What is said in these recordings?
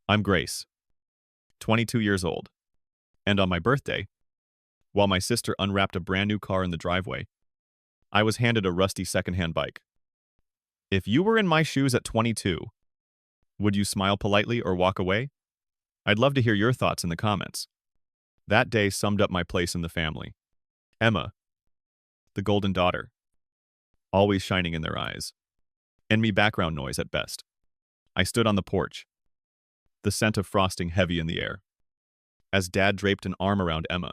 I'm Grace, 22 years old, and on my birthday, while my sister unwrapped a brand new car in the driveway, I was handed a rusty secondhand bike. If you were in my shoes at 22, would you smile politely or walk away? I'd love to hear your thoughts in the comments. That day summed up my place in the family. Emma, the golden daughter, always shining in their eyes, and me background noise at best. I stood on the porch, the scent of frosting heavy in the air, as Dad draped an arm around Emma.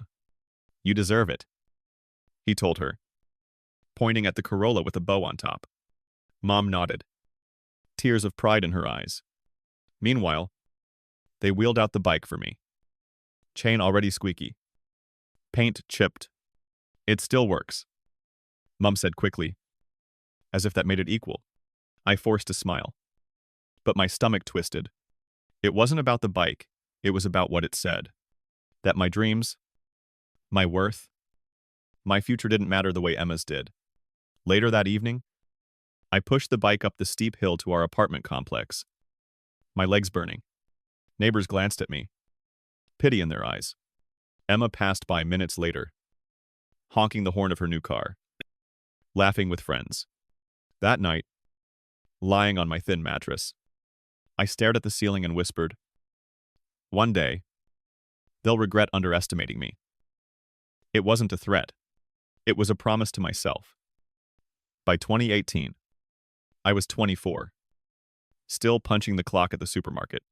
You deserve it, he told her, pointing at the Corolla with a bow on top. Mom nodded, tears of pride in her eyes. Meanwhile, they wheeled out the bike for me. Chain already squeaky. Paint chipped. It still works, Mom said quickly, as if that made it equal. I forced a smile, but my stomach twisted. It wasn't about the bike, it was about what it said. That my dreams, my worth, my future didn't matter the way Emma's did. Later that evening, I pushed the bike up the steep hill to our apartment complex, my legs burning. Neighbors glanced at me, pity in their eyes. Emma passed by minutes later, honking the horn of her new car, laughing with friends. That night, lying on my thin mattress, I stared at the ceiling and whispered, one day, they'll regret underestimating me. It wasn't a threat. It was a promise to myself. By 2018, I was 24, still punching the clock at the supermarket,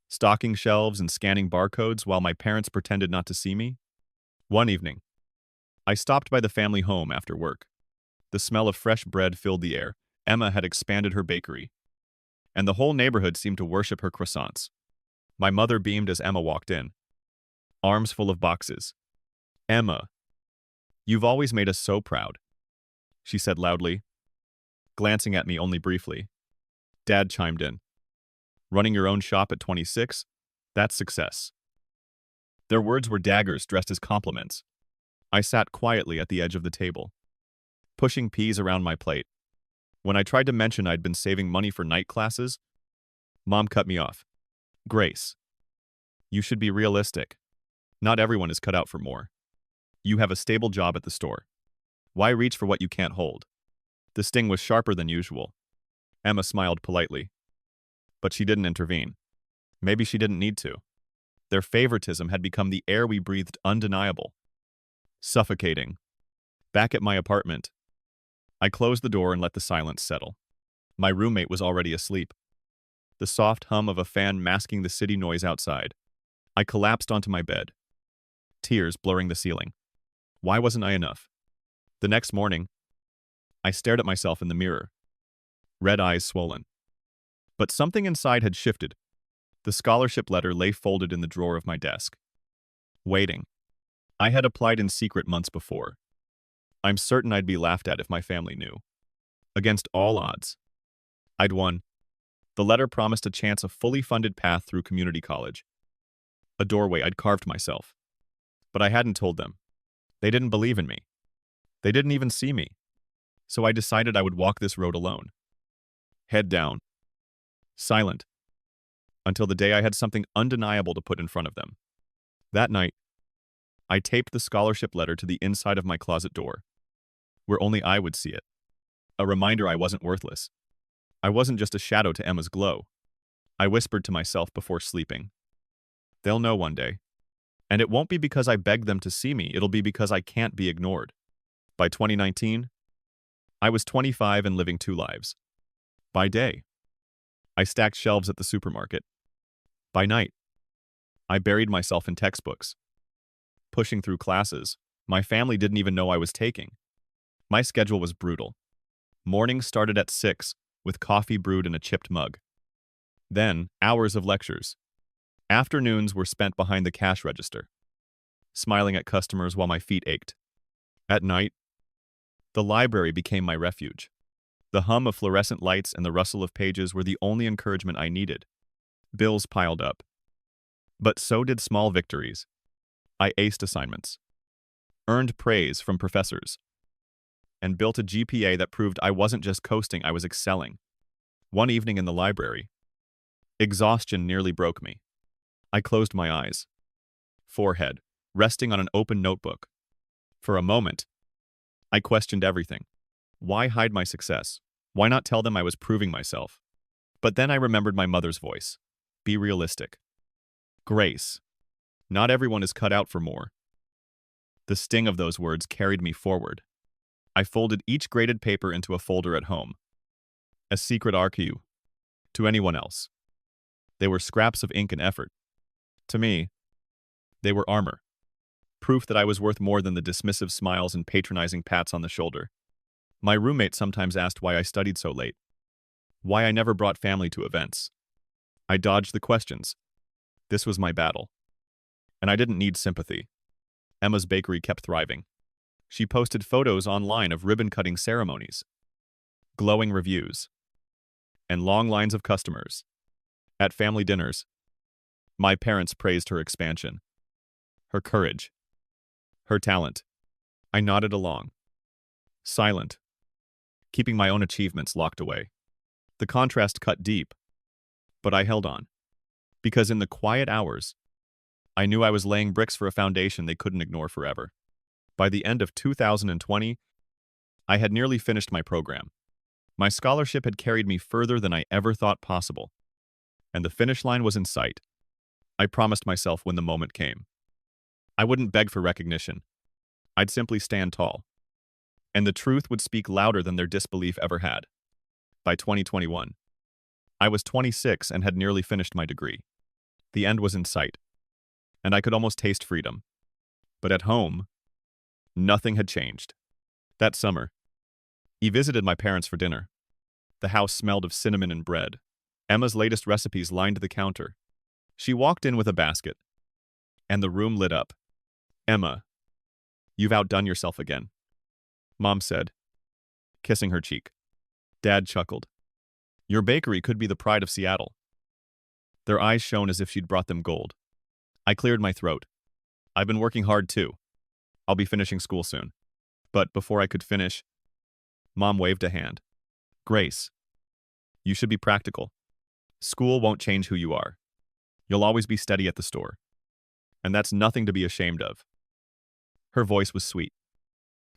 stocking shelves and scanning barcodes while my parents pretended not to see me. One evening, I stopped by the family home after work. The smell of fresh bread filled the air. Emma had expanded her bakery, and the whole neighborhood seemed to worship her croissants. My mother beamed as Emma walked in, arms full of boxes. Emma, you've always made us so proud, she said loudly, glancing at me only briefly. Dad chimed in. Running your own shop at 26? That's success. Their words were daggers dressed as compliments. I sat quietly at the edge of the table, pushing peas around my plate. When I tried to mention I'd been saving money for night classes, Mom cut me off. Grace, you should be realistic. Not everyone is cut out for more. You have a stable job at the store. Why reach for what you can't hold? The sting was sharper than usual. Emma smiled politely, but she didn't intervene. Maybe she didn't need to. Their favoritism had become the air we breathed undeniable, suffocating. Back at my apartment, I closed the door and let the silence settle. My roommate was already asleep, the soft hum of a fan masking the city noise outside. I collapsed onto my bed, tears blurring the ceiling. Why wasn't I enough? The next morning, I stared at myself in the mirror, red eyes swollen. But something inside had shifted. The scholarship letter lay folded in the drawer of my desk, waiting. I had applied in secret months before. I'm certain I'd be laughed at if my family knew. Against all odds, I'd won. The letter promised a chance, a fully funded path through community college, a doorway I'd carved myself. But I hadn't told them. They didn't believe in me. They didn't even see me. So I decided I would walk this road alone. Head down, silent, until the day I had something undeniable to put in front of them. That night, I taped the scholarship letter to the inside of my closet door, where only I would see it. A reminder I wasn't worthless. I wasn't just a shadow to Emma's glow. I whispered to myself before sleeping. They'll know one day. And it won't be because I begged them to see me, it'll be because I can't be ignored. By 2019, I was 25 and living two lives. By day, I stacked shelves at the supermarket. By night, I buried myself in textbooks, pushing through classes my family didn't even know I was taking. My schedule was brutal. Mornings started at 6 with coffee brewed in a chipped mug. Then, hours of lectures. Afternoons were spent behind the cash register, smiling at customers while my feet ached. At night, the library became my refuge. The hum of fluorescent lights and the rustle of pages were the only encouragement I needed. Bills piled up. But so did small victories. I aced assignments, earned praise from professors, and built a GPA that proved I wasn't just coasting, I was excelling. One evening in the library, Exhaustion nearly broke me. I closed my eyes, forehead resting on an open notebook. For a moment, I questioned everything. Why hide my success? Why not tell them I was proving myself? But then I remembered my mother's voice. Be realistic. Grace. Not everyone is cut out for more. The sting of those words carried me forward. I folded each graded paper into a folder at home. A secret archive. To anyone else, they were scraps of ink and effort. To me, they were armor. Proof that I was worth more than the dismissive smiles and patronizing pats on the shoulder. My roommate sometimes asked why I studied so late. Why I never brought family to events. I dodged the questions. This was my battle. And I didn't need sympathy. Emma's bakery kept thriving. She posted photos online of ribbon-cutting ceremonies, glowing reviews, and long lines of customers. At family dinners, my parents praised her expansion, her courage, her talent. I nodded along, silent, keeping my own achievements locked away. The contrast cut deep, but I held on, because in the quiet hours, I knew I was laying bricks for a foundation they couldn't ignore forever. By the end of 2020, I had nearly finished my program. My scholarship had carried me further than I ever thought possible, and the finish line was in sight. I promised myself when the moment came. I wouldn't beg for recognition. I'd simply stand tall, and the truth would speak louder than their disbelief ever had. By 2021, I was 26 and had nearly finished my degree. The end was in sight, and I could almost taste freedom. But at home, nothing had changed. That summer, he visited my parents for dinner. The house smelled of cinnamon and bread. Emma's latest recipes lined the counter. She walked in with a basket, and the room lit up. Emma, you've outdone yourself again, Mom said, kissing her cheek. Dad chuckled. Your bakery could be the pride of Seattle. Their eyes shone as if she'd brought them gold. I cleared my throat. I've been working hard too. I'll be finishing school soon. But before I could finish, Mom waved a hand. Grace, you should be practical. School won't change who you are. You'll always be steady at the store. And that's nothing to be ashamed of. Her voice was sweet,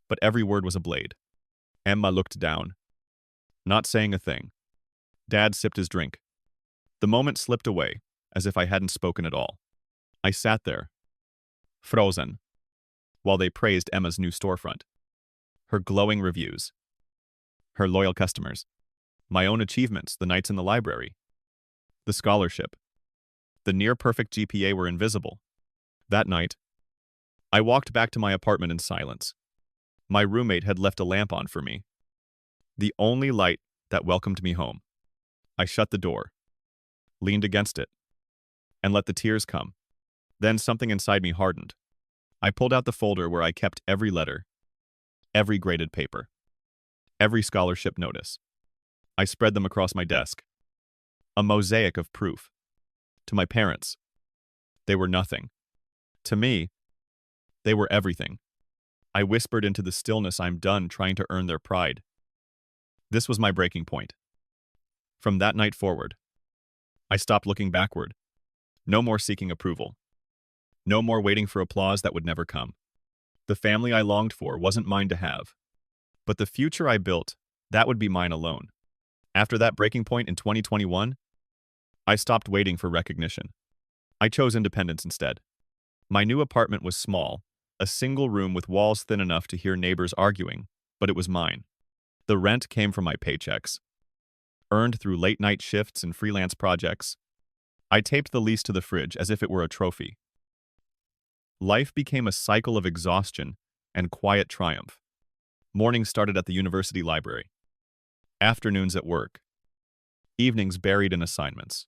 but every word was a blade. Emma looked down, not saying a thing. Dad sipped his drink. The moment slipped away, as if I hadn't spoken at all. I sat there, frozen, while they praised Emma's new storefront, her glowing reviews, her loyal customers, my own achievements, the nights in the library, the scholarship, the near-perfect GPA were invisible. That night, I walked back to my apartment in silence. My roommate had left a lamp on for me, the only light that welcomed me home. I shut the door, leaned against it, and let the tears come. Then something inside me hardened. I pulled out the folder where I kept every letter, every graded paper, every scholarship notice. I spread them across my desk, a mosaic of proof. To my parents, they were nothing. To me, they were everything. I whispered into the stillness, I'm done trying to earn their pride. This was my breaking point. From that night forward, I stopped looking backward. No more seeking approval. No more waiting for applause that would never come. The family I longed for wasn't mine to have. But the future I built, that would be mine alone. After that breaking point in 2021, I stopped waiting for recognition. I chose independence instead. My new apartment was small, a single room with walls thin enough to hear neighbors arguing, but it was mine. The rent came from my paychecks, earned through late-night shifts and freelance projects. I taped the lease to the fridge as if it were a trophy. Life became a cycle of exhaustion and quiet triumph. Mornings started at the university library, afternoons at work, evenings buried in assignments.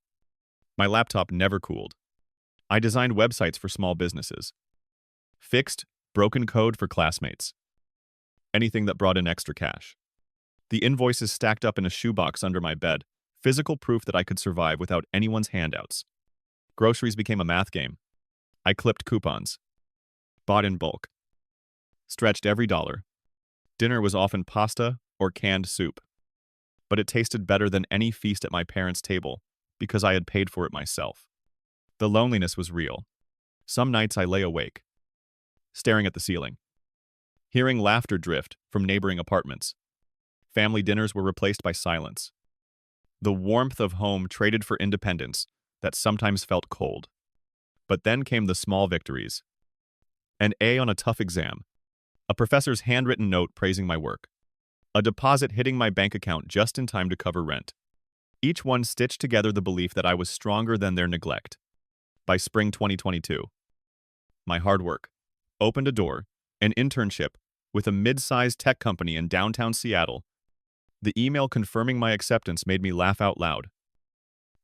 My laptop never cooled. I designed websites for small businesses, fixed broken code for classmates, anything that brought in extra cash. The invoices stacked up in a shoebox under my bed, physical proof that I could survive without anyone's handouts. Groceries became a math game. I clipped coupons, bought in bulk, stretched every dollar. Dinner was often pasta or canned soup, but it tasted better than any feast at my parents' table. because I had paid for it myself. The loneliness was real. Some nights I lay awake, staring at the ceiling, hearing laughter drift from neighboring apartments. Family dinners were replaced by silence. The warmth of home traded for independence that sometimes felt cold. But then came the small victories. An A on a tough exam, a professor's handwritten note praising my work, a deposit hitting my bank account just in time to cover rent. Each one stitched together the belief that I was stronger than their neglect. By spring 2022, my hard work opened a door, an internship with a mid-sized tech company in downtown Seattle. The email confirming my acceptance made me laugh out loud.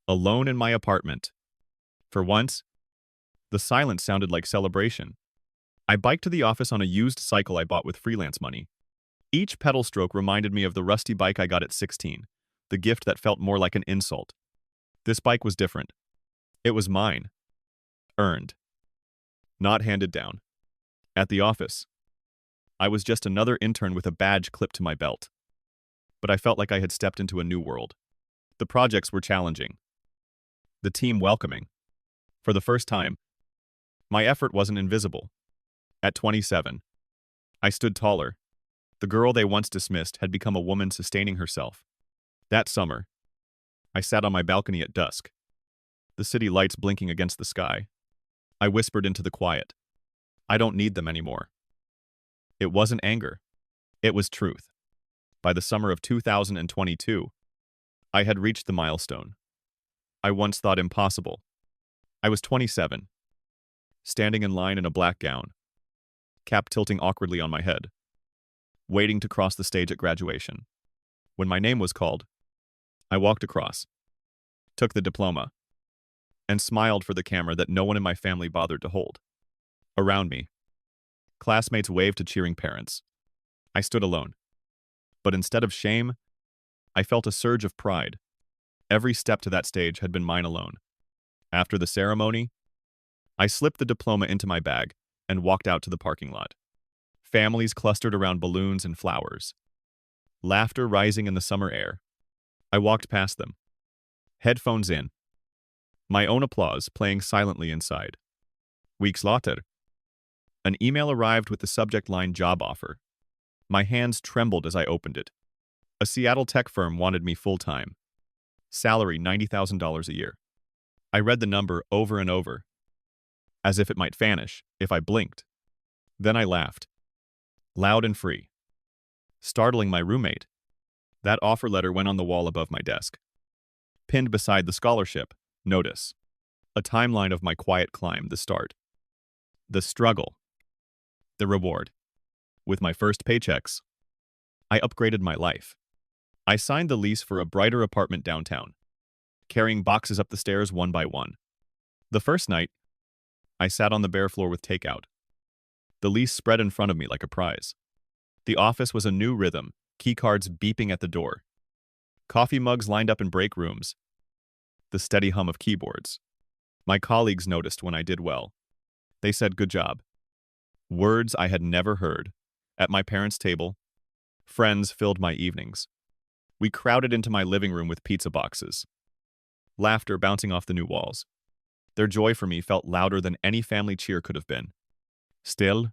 Alone in my apartment. For once, the silence sounded like celebration. I biked to the office on a used cycle I bought with freelance money. Each pedal stroke reminded me of the rusty bike I got at 16, the gift that felt more like an insult. This bike was different. It was mine. Earned. Not handed down. At the office, I was just another intern with a badge clipped to my belt. But I felt like I had stepped into a new world. The projects were challenging. The team welcoming. For the first time, my effort wasn't invisible. At 27, I stood taller. The girl they once dismissed had become a woman sustaining herself. That summer, I sat on my balcony at dusk, the city lights blinking against the sky. I whispered into the quiet, I don't need them anymore. It wasn't anger. It was truth. By the summer of 2022, I had reached the milestone I once thought impossible. I was 27, standing in line in a black gown, cap tilting awkwardly on my head, waiting to cross the stage at graduation. When my name was called, I walked across, took the diploma, and smiled for the camera that no one in my family bothered to hold. Around me, classmates waved to cheering parents. I stood alone. But instead of shame, I felt a surge of pride. Every step to that stage had been mine alone. After the ceremony, I slipped the diploma into my bag and walked out to the parking lot. Families clustered around balloons and flowers, laughter rising in the summer air. I walked past them, headphones in, my own applause playing silently inside. Weeks later, an email arrived with the subject line job offer. My hands trembled as I opened it. A Seattle tech firm wanted me full-time. Salary $90,000 a year. I read the number over and over, as if it might vanish if I blinked. Then I laughed, loud and free, startling my roommate. That offer letter went on the wall above my desk. Pinned beside the scholarship, notice. A timeline of my quiet climb, the start. The struggle. The reward. With my first paychecks, I upgraded my life. I signed the lease for a brighter apartment downtown, carrying boxes up the stairs one by one. The first night, I sat on the bare floor with takeout. The lease spread in front of me like a prize. The office was a new rhythm, keycards beeping at the door. Coffee mugs lined up in break rooms. The steady hum of keyboards. My colleagues noticed when I did well. They said, "Good job." Words I had never heard. At my parents' table, friends filled my evenings. We crowded into my living room with pizza boxes, laughter bouncing off the new walls. Their joy for me felt louder than any family cheer could have been. Still,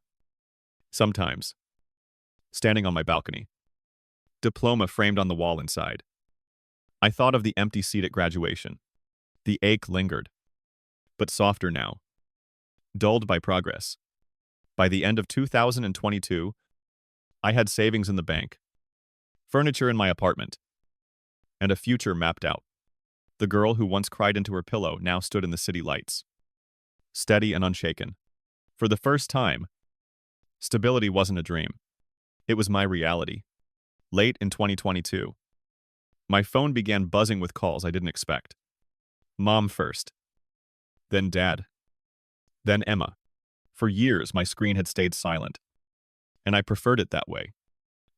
sometimes, standing on my balcony, diploma framed on the wall inside, I thought of the empty seat at graduation. The ache lingered, but softer now, dulled by progress. By the end of 2022, I had savings in the bank, furniture in my apartment, and a future mapped out. The girl who once cried into her pillow now stood in the city lights, steady and unshaken. For the first time, stability wasn't a dream. It was my reality. Late in 2022, my phone began buzzing with calls I didn't expect. Mom first, then Dad, then Emma. For years, my screen had stayed silent, and I preferred it that way.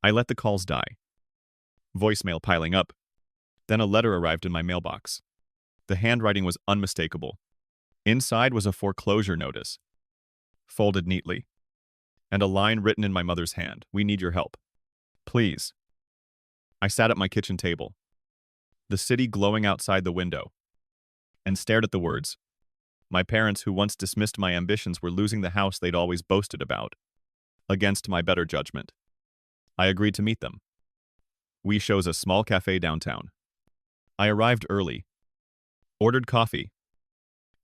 I let the calls die. Voicemail piling up. Then a letter arrived in my mailbox. The handwriting was unmistakable. Inside was a foreclosure notice, folded neatly, and a line written in my mother's hand. "We need your help. Please." I sat at my kitchen table, the city glowing outside the window. and stared at the words. My parents, who once dismissed my ambitions, were losing the house they'd always boasted about. Against my better judgment, I agreed to meet them. We chose a small cafe downtown. I arrived early, ordered coffee,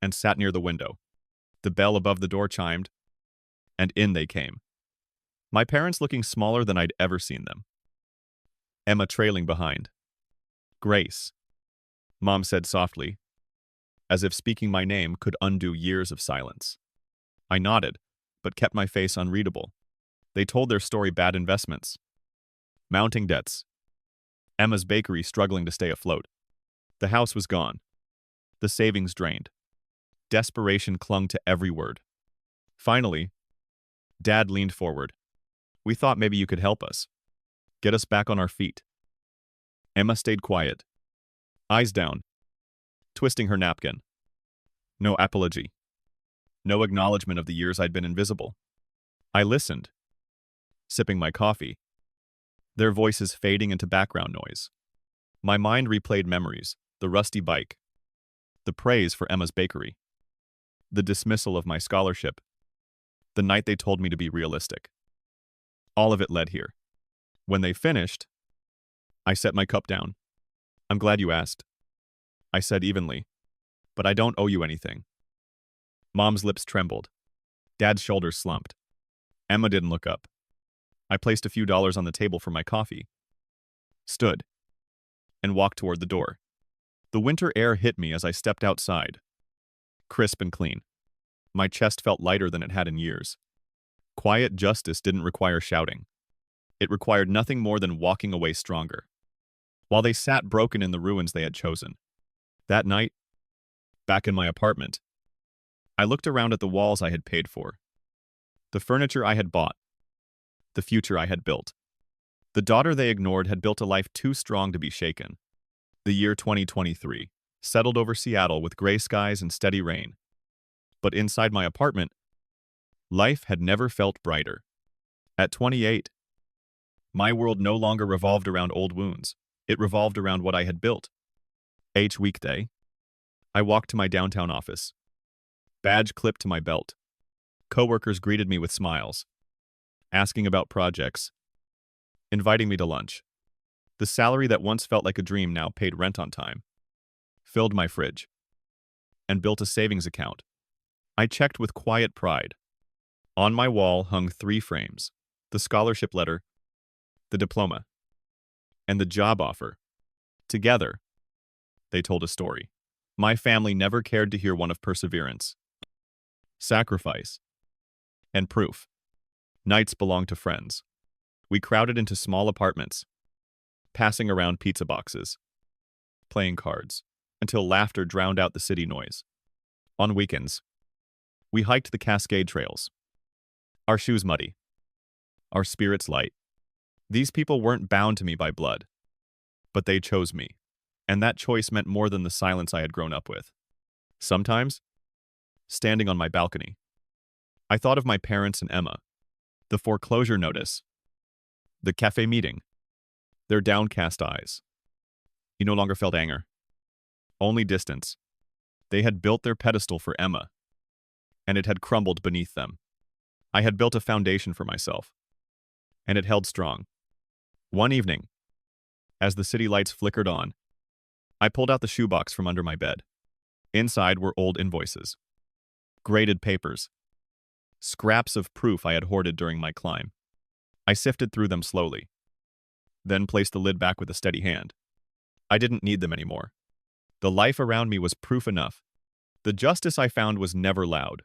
and sat near the window. The bell above the door chimed, and in they came. My parents looking smaller than I'd ever seen them. Emma trailing behind. Grace, Mom said softly, as if speaking my name could undo years of silence. I nodded, but kept my face unreadable. They told their story: bad investments, mounting debts, Emma's bakery struggling to stay afloat. The house was gone, the savings drained. Desperation clung to every word. Finally, Dad leaned forward. We thought maybe you could help us. Get us back on our feet. Emma stayed quiet, eyes down, twisting her napkin. No apology. No acknowledgement of the years I'd been invisible. I listened, sipping my coffee, their voices fading into background noise. My mind replayed memories: the rusty bike, the praise for Emma's bakery, the dismissal of my scholarship, the night they told me to be realistic. All of it led here. When they finished, I set my cup down. I'm glad you asked, I said evenly, but I don't owe you anything. Mom's lips trembled. Dad's shoulders slumped. Emma didn't look up. I placed a few dollars on the table for my coffee, stood, and walked toward the door. The winter air hit me as I stepped outside, crisp and clean. My chest felt lighter than it had in years. Quiet justice didn't require shouting. It required nothing more than walking away stronger. While they sat broken in the ruins they had chosen. That night, back in my apartment, I looked around at the walls I had paid for, the furniture I had bought, the future I had built. The daughter they ignored had built a life too strong to be shaken. The year 2023 settled over Seattle with gray skies and steady rain. But inside my apartment, life had never felt brighter. At 28, my world no longer revolved around old wounds. It revolved around what I had built. Each weekday, I walked to my downtown office, badge clipped to my belt. Coworkers greeted me with smiles, asking about projects, inviting me to lunch. The salary that once felt like a dream now paid rent on time, filled my fridge, and built a savings account. I checked with quiet pride. On my wall hung 3 frames: the scholarship letter, the diploma, and the job offer. Together, they told a story. My family never cared to hear one of perseverance, sacrifice, and proof. Nights belonged to friends. We crowded into small apartments, passing around pizza boxes, playing cards, until laughter drowned out the city noise. On weekends, we hiked the Cascade trails, our shoes muddy, our spirits light. These people weren't bound to me by blood, but they chose me, and that choice meant more than the silence I had grown up with. Sometimes, standing on my balcony, I thought of my parents and Emma, the foreclosure notice, the cafe meeting, their downcast eyes. He no longer felt anger, only distance. They had built their pedestal for Emma, and it had crumbled beneath them. I had built a foundation for myself, and it held strong. One evening, as the city lights flickered on, I pulled out the shoebox from under my bed. Inside were old invoices, graded papers, scraps of proof I had hoarded during my climb. I sifted through them slowly, then placed the lid back with a steady hand. I didn't need them anymore. The life around me was proof enough. The justice I found was never loud.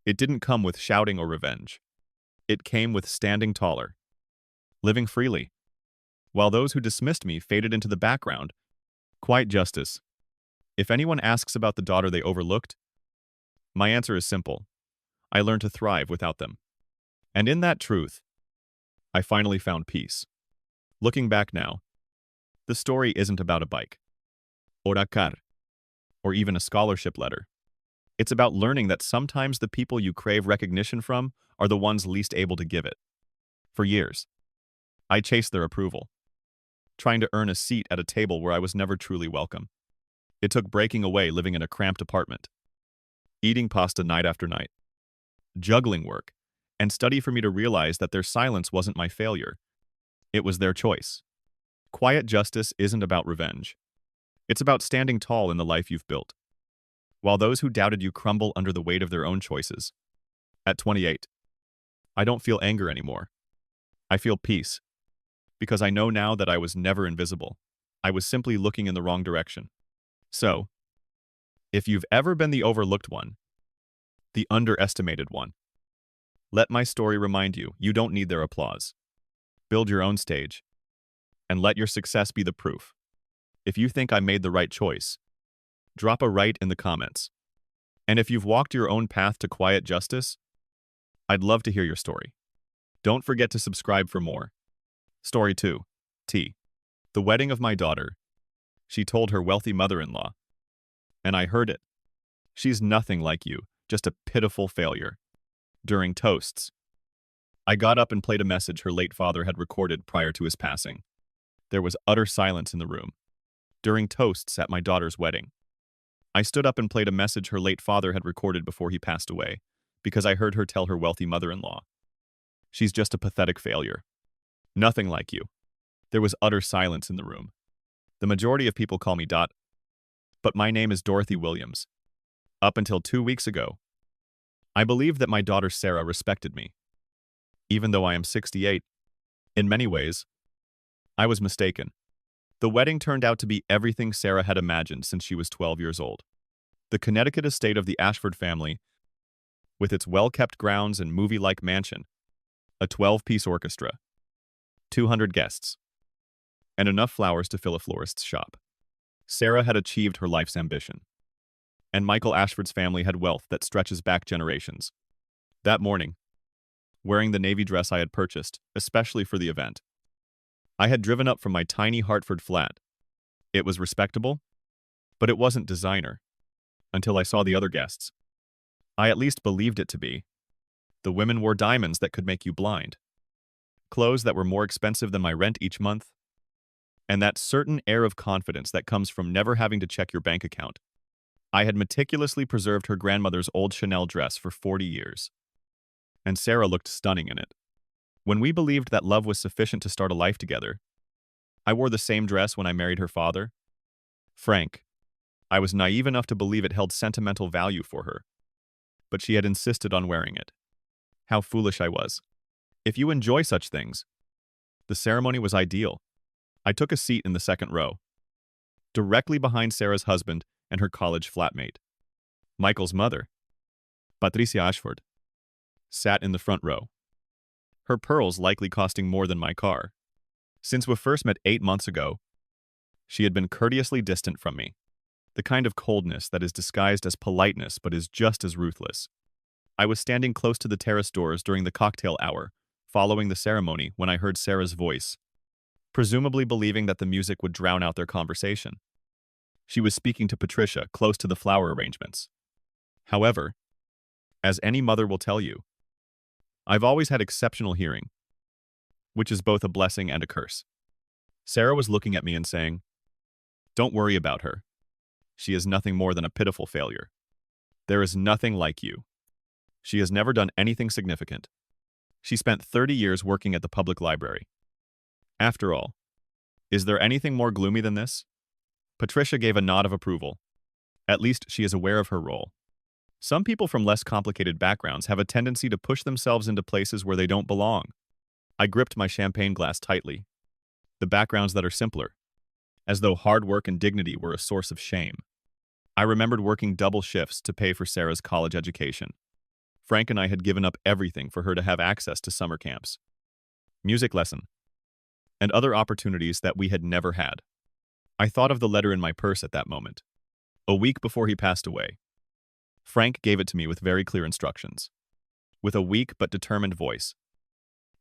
It didn't come with shouting or revenge. It came with standing taller, living freely, while those who dismissed me faded into the background. Quiet justice. If anyone asks about the daughter they overlooked, my answer is simple. I learned to thrive without them. And in that truth, I finally found peace. Looking back now, the story isn't about a bike, or a car, or even a scholarship letter. It's about learning that sometimes the people you crave recognition from are the ones least able to give it. For years, I chased their approval, trying to earn a seat at a table where I was never truly welcome. It took breaking away living in a cramped apartment, eating pasta night after night, juggling work, and study for me to realize that their silence wasn't my failure. It was their choice. Quiet justice isn't about revenge. It's about standing tall in the life you've built, while those who doubted you crumble under the weight of their own choices. At 28, I don't feel anger anymore. I feel peace, because I know now that I was never invisible. I was simply looking in the wrong direction. So, if you've ever been the overlooked one, the underestimated one, let my story remind you, you don't need their applause. Build your own stage, and let your success be the proof. If you think I made the right choice, drop a right in the comments. And if you've walked your own path to quiet justice, I'd love to hear your story. Don't forget to subscribe for more. Story 2. T. The wedding of my daughter. She told her wealthy mother-in-law. And I heard it. She's nothing like you, just a pitiful failure. During toasts, I got up and played a message her late father had recorded prior to his passing. There was utter silence in the room. During toasts at my daughter's wedding, I stood up and played a message her late father had recorded before he passed away, because I heard her tell her wealthy mother-in-law. She's just a pathetic failure. Nothing like you. There was utter silence in the room. The majority of people call me Dot, but my name is Dorothy Williams. Up until 2 weeks ago, I believed that my daughter Sarah respected me. Even though I am 68, in many ways, I was mistaken. The wedding turned out to be everything Sarah had imagined since she was 12 years old. The Connecticut estate of the Ashford family, with its well-kept grounds and movie-like mansion, a 12-piece orchestra, 200 guests, and enough flowers to fill a florist's shop. Sarah had achieved her life's ambition, and Michael Ashford's family had wealth that stretches back generations. That morning, wearing the navy dress I had purchased, especially for the event, I had driven up from my tiny Hartford flat. It was respectable, but it wasn't designer, until I saw the other guests. I at least believed it to be. The women wore diamonds that could make you blind, clothes that were more expensive than my rent each month, and that certain air of confidence that comes from never having to check your bank account. I had meticulously preserved her grandmother's old Chanel dress for 40 years, and Sarah looked stunning in it. When we believed that love was sufficient to start a life together, I wore the same dress when I married her father. Frank, I was naive enough to believe it held sentimental value for her, but she had insisted on wearing it. How foolish I was. If you enjoy such things, the ceremony was ideal. I took a seat in the second row, directly behind Sarah's husband and her college flatmate. Michael's mother, Patricia Ashford, sat in the front row, her pearls likely costing more than my car. Since we first met 8 months ago, she had been courteously distant from me, the kind of coldness that is disguised as politeness but is just as ruthless. I was standing close to the terrace doors during the cocktail hour, following the ceremony, when I heard Sarah's voice, presumably believing that the music would drown out their conversation. She was speaking to Patricia, close to the flower arrangements. However, as any mother will tell you, I've always had exceptional hearing, which is both a blessing and a curse. Sarah was looking at me and saying, "Don't worry about her. She is nothing more than a pitiful failure. There is nothing like you. She has never done anything significant. She spent 30 years working at the public library. After all, is there anything more gloomy than this?" Patricia gave a nod of approval. At least she is aware of her role. Some people from less complicated backgrounds have a tendency to push themselves into places where they don't belong. I gripped my champagne glass tightly. The backgrounds that are simpler, as though hard work and dignity were a source of shame. I remembered working double shifts to pay for Sarah's college education. Frank and I had given up everything for her to have access to summer camps, music lesson, and other opportunities that we had never had. I thought of the letter in my purse at that moment. A week before he passed away, Frank gave it to me with very clear instructions. With a weak but determined voice,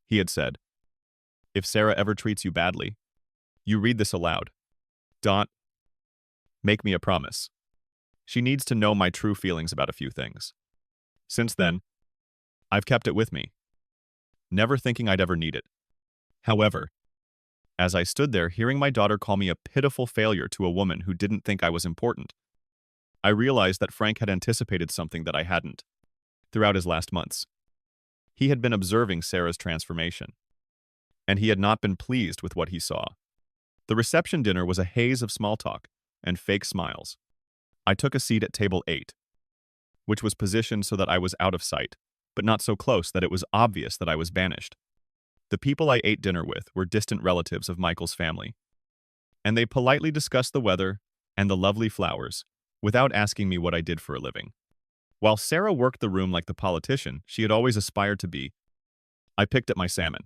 he had said, "If Sarah ever treats you badly, you read this aloud. Don't make me a promise. She needs to know my true feelings about a few things." Since then, I've kept it with me, never thinking I'd ever need it. However, As I stood there, hearing my daughter call me a pitiful failure to a woman who didn't think I was important, I realized that Frank had anticipated something that I hadn't. Throughout his last months, he had been observing Sarah's transformation, and he had not been pleased with what he saw. The reception dinner was a haze of small talk and fake smiles. I took a seat at table 8, which was positioned so that I was out of sight, but not so close that it was obvious that I was banished. The people I ate dinner with were distant relatives of Michael's family, and they politely discussed the weather and the lovely flowers without asking me what I did for a living. While Sarah worked the room like the politician she had always aspired to be, I picked at my salmon.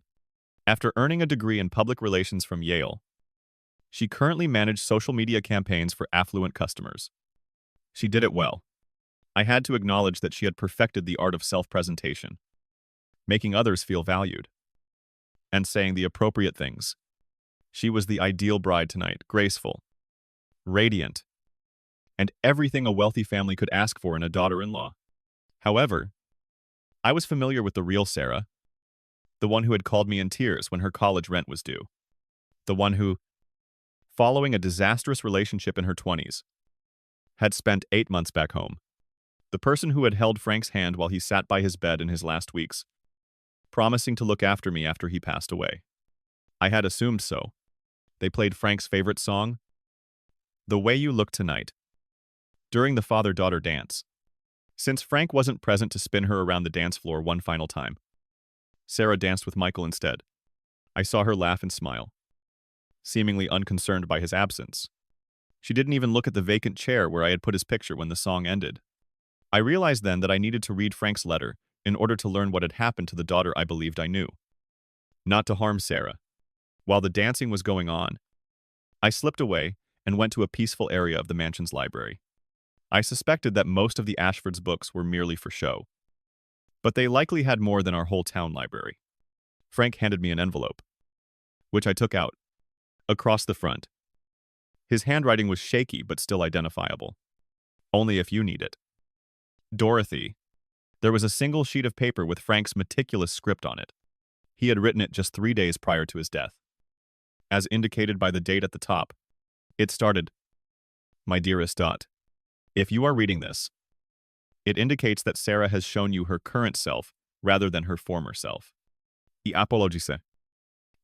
After earning a degree in public relations from Yale, she currently managed social media campaigns for affluent customers. She did it well. I had to acknowledge that she had perfected the art of self-presentation, making others feel valued, and saying the appropriate things. She was the ideal bride tonight, graceful, radiant, and everything a wealthy family could ask for in a daughter-in-law. However, I was familiar with the real Sarah, the one who had called me in tears when her college rent was due, the one who, following a disastrous relationship in her 20s, had spent 8 months back home, the person who had held Frank's hand while he sat by his bed in his last weeks, promising to look after me after he passed away. I had assumed so. They played Frank's favorite song, "The Way You Look Tonight," during the father-daughter dance. Since Frank wasn't present to spin her around the dance floor one final time, Sarah danced with Michael instead. I saw her laugh and smile, seemingly unconcerned by his absence. She didn't even look at the vacant chair where I had put his picture when the song ended. I realized then that I needed to read Frank's letter in order to learn what had happened to the daughter I believed I knew. Not to harm Sarah. While the dancing was going on, I slipped away and went to a peaceful area of the mansion's library. I suspected that most of the Ashford's books were merely for show, but they likely had more than our whole town library. Frank handed me an envelope, which I took out. Across the front, his handwriting was shaky but still identifiable. "Only if you need it. Dorothy." There was a single sheet of paper with Frank's meticulous script on it. He had written it just 3 days prior to his death. As indicated by the date at the top, it started, "My dearest Dot. If you are reading this, it indicates that Sarah has shown you her current self rather than her former self. I apologise.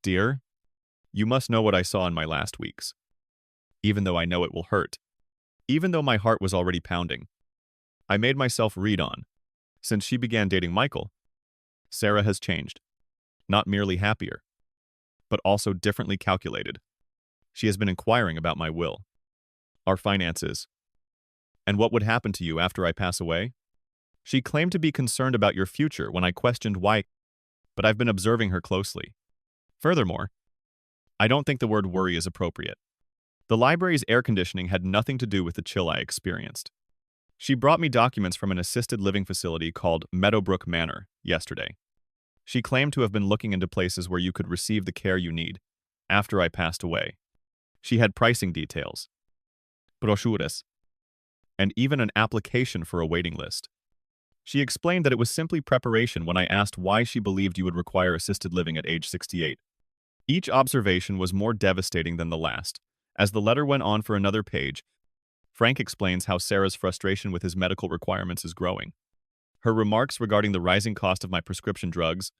Dear, you must know what I saw in my last weeks. Even though I know it will hurt. Even though my heart was already pounding. I made myself read on. Since she began dating Michael, Sarah has changed. Not merely happier, but also differently calculated. She has been inquiring about my will, our finances, and what would happen to you after I pass away. She claimed to be concerned about your future when I questioned why, but I've been observing her closely. Furthermore, I don't think the word worry is appropriate. The library's air conditioning had nothing to do with the chill I experienced. She brought me documents from an assisted living facility called Meadowbrook Manor yesterday. She claimed to have been looking into places where you could receive the care you need after I passed away. She had pricing details, brochures, and even an application for a waiting list. She explained that it was simply preparation when I asked why she believed you would require assisted living at age 68. Each observation was more devastating than the last. As the letter went on for another page, Frank explains how Sarah's frustration with his medical requirements is growing. Her remarks regarding the rising cost of my prescription drugs,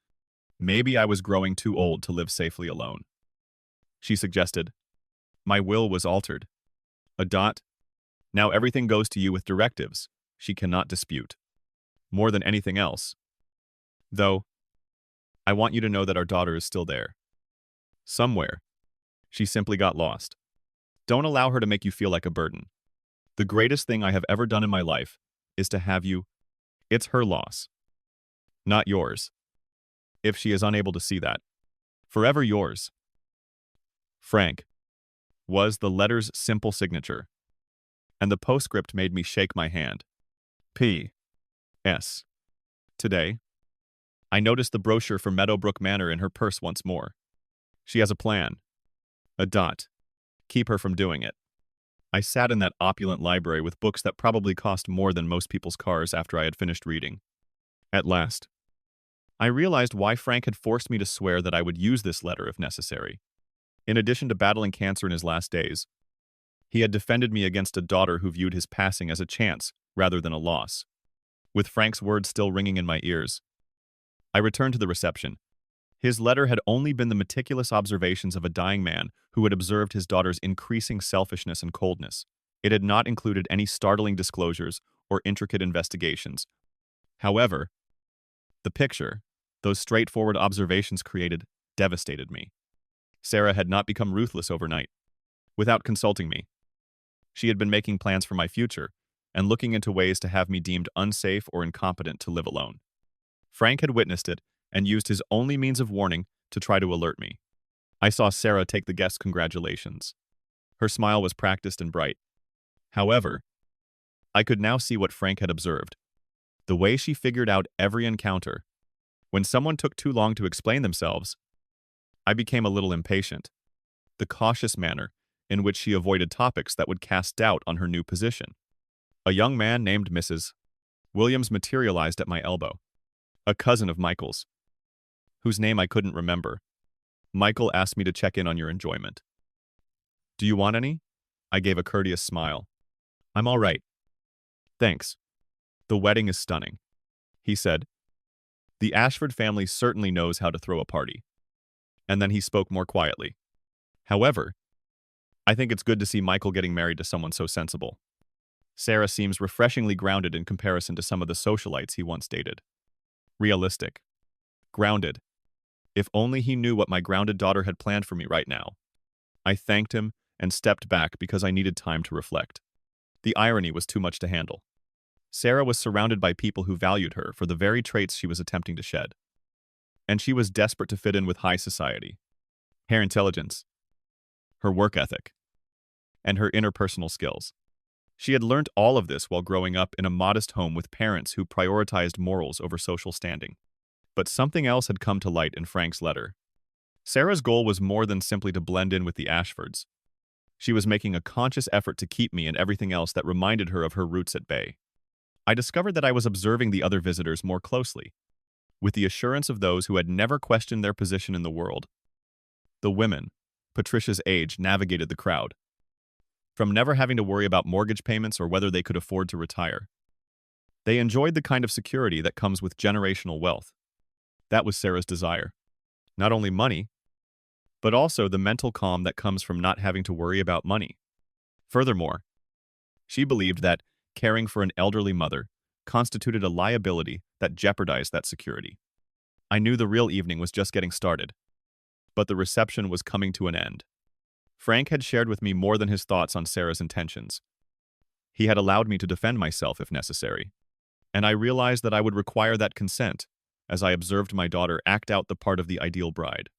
maybe I was growing too old to live safely alone. She suggested, "My will was altered. A dot. Now everything goes to you with directives she cannot dispute. More than anything else. Though, I want you to know that our daughter is still there. Somewhere. She simply got lost. Don't allow her to make you feel like a burden. The greatest thing I have ever done in my life is to have you. It's her loss, not yours. If she is unable to see that. Forever yours." Frank was the letter's simple signature, and the postscript made me shake my hand. P.S. Today, I noticed the brochure for Meadowbrook Manor in her purse once more. She has a plan. A dot. Keep her from doing it. I sat in that opulent library with books that probably cost more than most people's cars after I had finished reading. At last, I realized why Frank had forced me to swear that I would use this letter if necessary. In addition to battling cancer in his last days, he had defended me against a daughter who viewed his passing as a chance rather than a loss. With Frank's words still ringing in my ears, I returned to the reception. His letter had only been the meticulous observations of a dying man who had observed his daughter's increasing selfishness and coldness. It had not included any startling disclosures or intricate investigations. However, the picture, those straightforward observations created, devastated me. Sarah had not become ruthless overnight. Without consulting me, she had been making plans for my future and looking into ways to have me deemed unsafe or incompetent to live alone. Frank had witnessed it and used his only means of warning to try to alert me. I saw Sarah take the guest's congratulations. Her smile was practiced and bright. However, I could now see what Frank had observed. The way she figured out every encounter. When someone took too long to explain themselves, I became a little impatient. The cautious manner in which she avoided topics that would cast doubt on her new position. A young man named Mrs. Williams materialized at my elbow. A cousin of Michael's, whose name I couldn't remember. Michael asked me to check in on your enjoyment. Do you want any? I gave a courteous smile. I'm all right. Thanks. The wedding is stunning, he said. The Ashford family certainly knows how to throw a party. And then he spoke more quietly. However, I think it's good to see Michael getting married to someone so sensible. Sarah seems refreshingly grounded in comparison to some of the socialites he once dated. Realistic. Grounded. If only he knew what my grounded daughter had planned for me right now. I thanked him and stepped back because I needed time to reflect. The irony was too much to handle. Sarah was surrounded by people who valued her for the very traits she was attempting to shed. And she was desperate to fit in with high society. Her intelligence, her work ethic, and her interpersonal skills. She had learned all of this while growing up in a modest home with parents who prioritized morals over social standing. But something else had come to light in Frank's letter. Sarah's goal was more than simply to blend in with the Ashfords. She was making a conscious effort to keep me and everything else that reminded her of her roots at bay. I discovered that I was observing the other visitors more closely, with the assurance of those who had never questioned their position in the world. The women, Patricia's age, navigated the crowd. From never having to worry about mortgage payments or whether they could afford to retire. They enjoyed the kind of security that comes with generational wealth. That was Sarah's desire. Not only money, but also the mental calm that comes from not having to worry about money. Furthermore, she believed that caring for an elderly mother constituted a liability that jeopardized that security. I knew the real evening was just getting started, but the reception was coming to an end. Frank had shared with me more than his thoughts on Sarah's intentions. He had allowed me to defend myself if necessary, and I realized that I would require that consent as I observed my daughter act out the part of the ideal bride.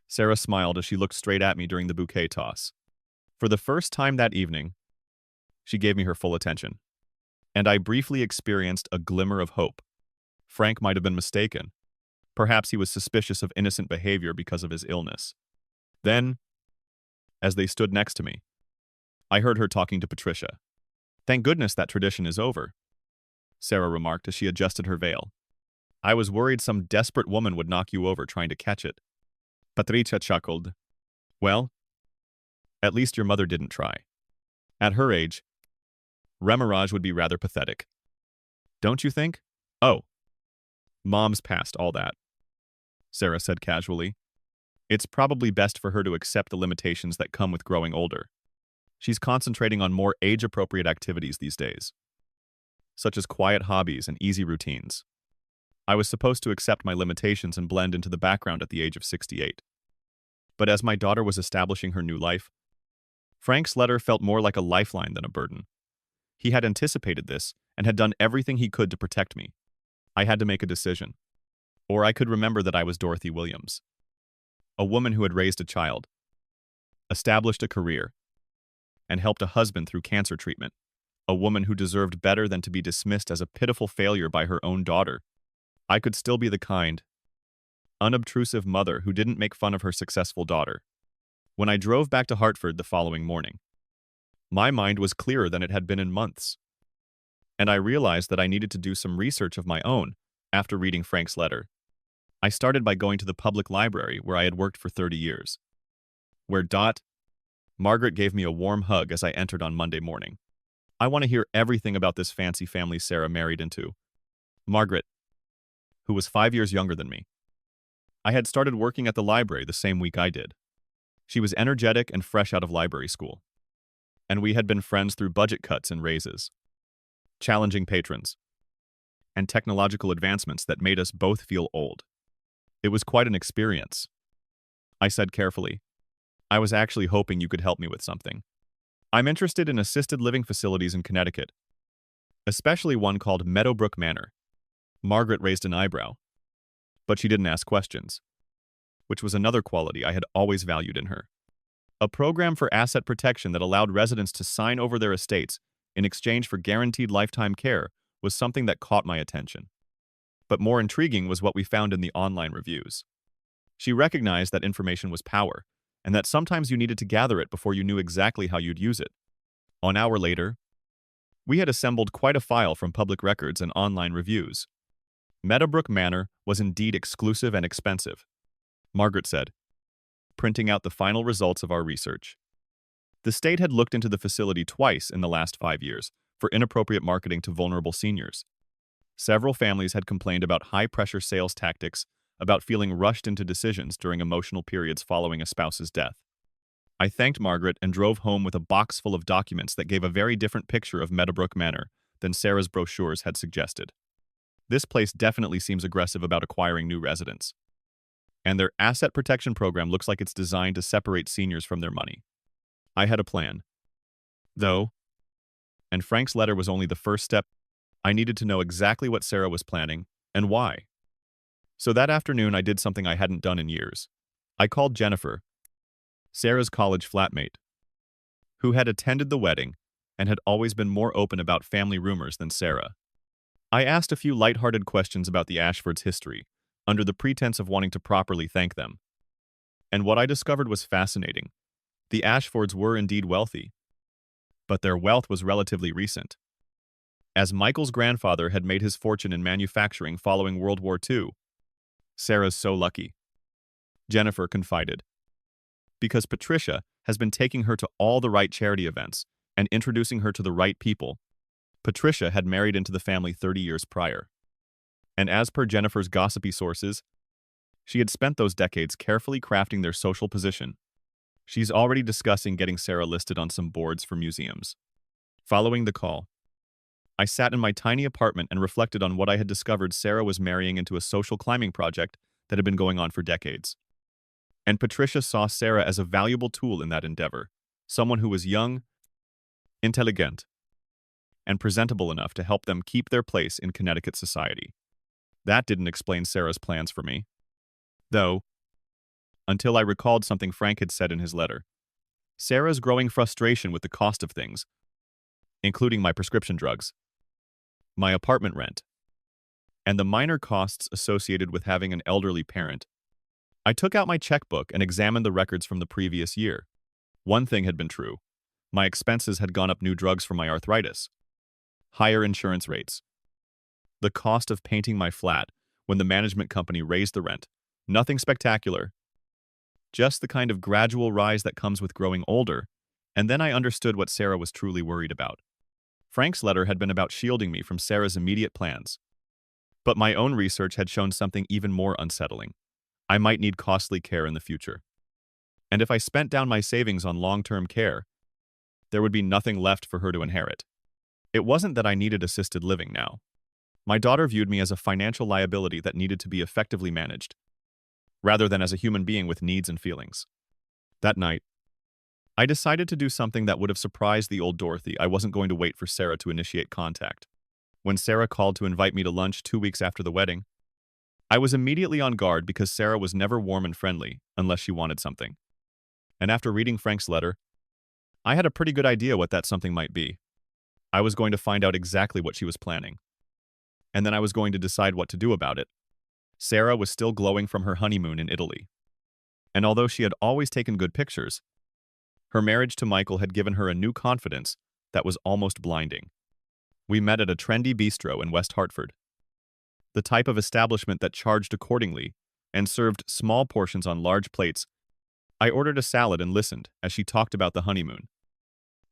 Sarah smiled as she looked straight at me during the bouquet toss. For the first time that evening, she gave me her full attention, and I briefly experienced a glimmer of hope. Frank might have been mistaken. Perhaps he was suspicious of innocent behavior because of his illness. Then, as they stood next to me, I heard her talking to Patricia. Thank goodness that tradition is over, Sarah remarked as she adjusted her veil. I was worried some desperate woman would knock you over trying to catch it. Patricia chuckled. Well, at least your mother didn't try. At her age, remarriage would be rather pathetic. Don't you think? Oh, Mom's past all that, Sarah said casually. It's probably best for her to accept the limitations that come with growing older. She's concentrating on more age-appropriate activities these days, such as quiet hobbies and easy routines. I was supposed to accept my limitations and blend into the background at the age of 68. But as my daughter was establishing her new life, Frank's letter felt more like a lifeline than a burden. He had anticipated this and had done everything he could to protect me. I had to make a decision. Or I could remember that I was Dorothy Williams, a woman who had raised a child, established a career, and helped a husband through cancer treatment, a woman who deserved better than to be dismissed as a pitiful failure by her own daughter. I could still be the kind, unobtrusive mother who didn't make fun of her successful daughter. When I drove back to Hartford the following morning, my mind was clearer than it had been in months, and I realized that I needed to do some research of my own after reading Frank's letter. I started by going to the public library where I had worked for 30 years. Where dot? Margaret gave me a warm hug as I entered on Monday morning. I want to hear everything about this fancy family Sarah married into. Margaret, who was 5 years younger than me. I had started working at the library the same week I did. She was energetic and fresh out of library school. And we had been friends through budget cuts and raises, challenging patrons, and technological advancements that made us both feel old. It was quite an experience. I said carefully. I was actually hoping you could help me with something. I'm interested in assisted living facilities in Connecticut, especially one called Meadowbrook Manor. Margaret raised an eyebrow, but she didn't ask questions, which was another quality I had always valued in her. A program for asset protection that allowed residents to sign over their estates in exchange for guaranteed lifetime care was something that caught my attention. But more intriguing was what we found in the online reviews. She recognized that information was power, and that sometimes you needed to gather it before you knew exactly how you'd use it. An hour later, we had assembled quite a file from public records and online reviews. Meadowbrook Manor was indeed exclusive and expensive, Margaret said, printing out the final results of our research. The state had looked into the facility twice in the last 5 years for inappropriate marketing to vulnerable seniors. Several families had complained about high-pressure sales tactics, about feeling rushed into decisions during emotional periods following a spouse's death. I thanked Margaret and drove home with a box full of documents that gave a very different picture of Meadowbrook Manor than Sarah's brochures had suggested. This place definitely seems aggressive about acquiring new residents. And their asset protection program looks like it's designed to separate seniors from their money. I had a plan. Though, and Frank's letter was only the first step, I needed to know exactly what Sarah was planning and why. So that afternoon I did something I hadn't done in years. I called Jennifer, Sarah's college flatmate, who had attended the wedding and had always been more open about family rumors than Sarah. I asked a few lighthearted questions about the Ashfords' history, under the pretense of wanting to properly thank them. And what I discovered was fascinating. The Ashfords were indeed wealthy, but their wealth was relatively recent. As Michael's grandfather had made his fortune in manufacturing following World War II. Sarah's so lucky, Jennifer confided, because Patricia has been taking her to all the right charity events and introducing her to the right people. Patricia had married into the family 30 years prior. And as per Jennifer's gossipy sources, she had spent those decades carefully crafting their social position. She's already discussing getting Sarah listed on some boards for museums. Following the call, I sat in my tiny apartment and reflected on what I had discovered. Sarah was marrying into a social climbing project that had been going on for decades. And Patricia saw Sarah as a valuable tool in that endeavor, someone who was young, intelligent, and presentable enough to help them keep their place in Connecticut society. That didn't explain Sarah's plans for me, though, until I recalled something Frank had said in his letter. Sarah's growing frustration with the cost of things, including my prescription drugs, my apartment rent, and the minor costs associated with having an elderly parent. I took out my checkbook and examined the records from the previous year. One thing had been true. My expenses had gone up: new drugs for my arthritis, higher insurance rates, the cost of painting my flat when the management company raised the rent. Nothing spectacular, just the kind of gradual rise that comes with growing older. And then I understood what Sarah was truly worried about. Frank's letter had been about shielding me from Sarah's immediate plans. But my own research had shown something even more unsettling. I might need costly care in the future. And if I spent down my savings on long-term care, there would be nothing left for her to inherit. It wasn't that I needed assisted living now. My daughter viewed me as a financial liability that needed to be effectively managed, rather than as a human being with needs and feelings. That night, I decided to do something that would have surprised the old Dorothy. I wasn't going to wait for Sarah to initiate contact. When Sarah called to invite me to lunch 2 weeks after the wedding, I was immediately on guard because Sarah was never warm and friendly unless she wanted something. And after reading Frank's letter, I had a pretty good idea what that something might be. I was going to find out exactly what she was planning. And then I was going to decide what to do about it. Sarah was still glowing from her honeymoon in Italy. And although she had always taken good pictures, her marriage to Michael had given her a new confidence that was almost blinding. We met at a trendy bistro in West Hartford, the type of establishment that charged accordingly and served small portions on large plates I ordered a salad and listened as she talked about the honeymoon,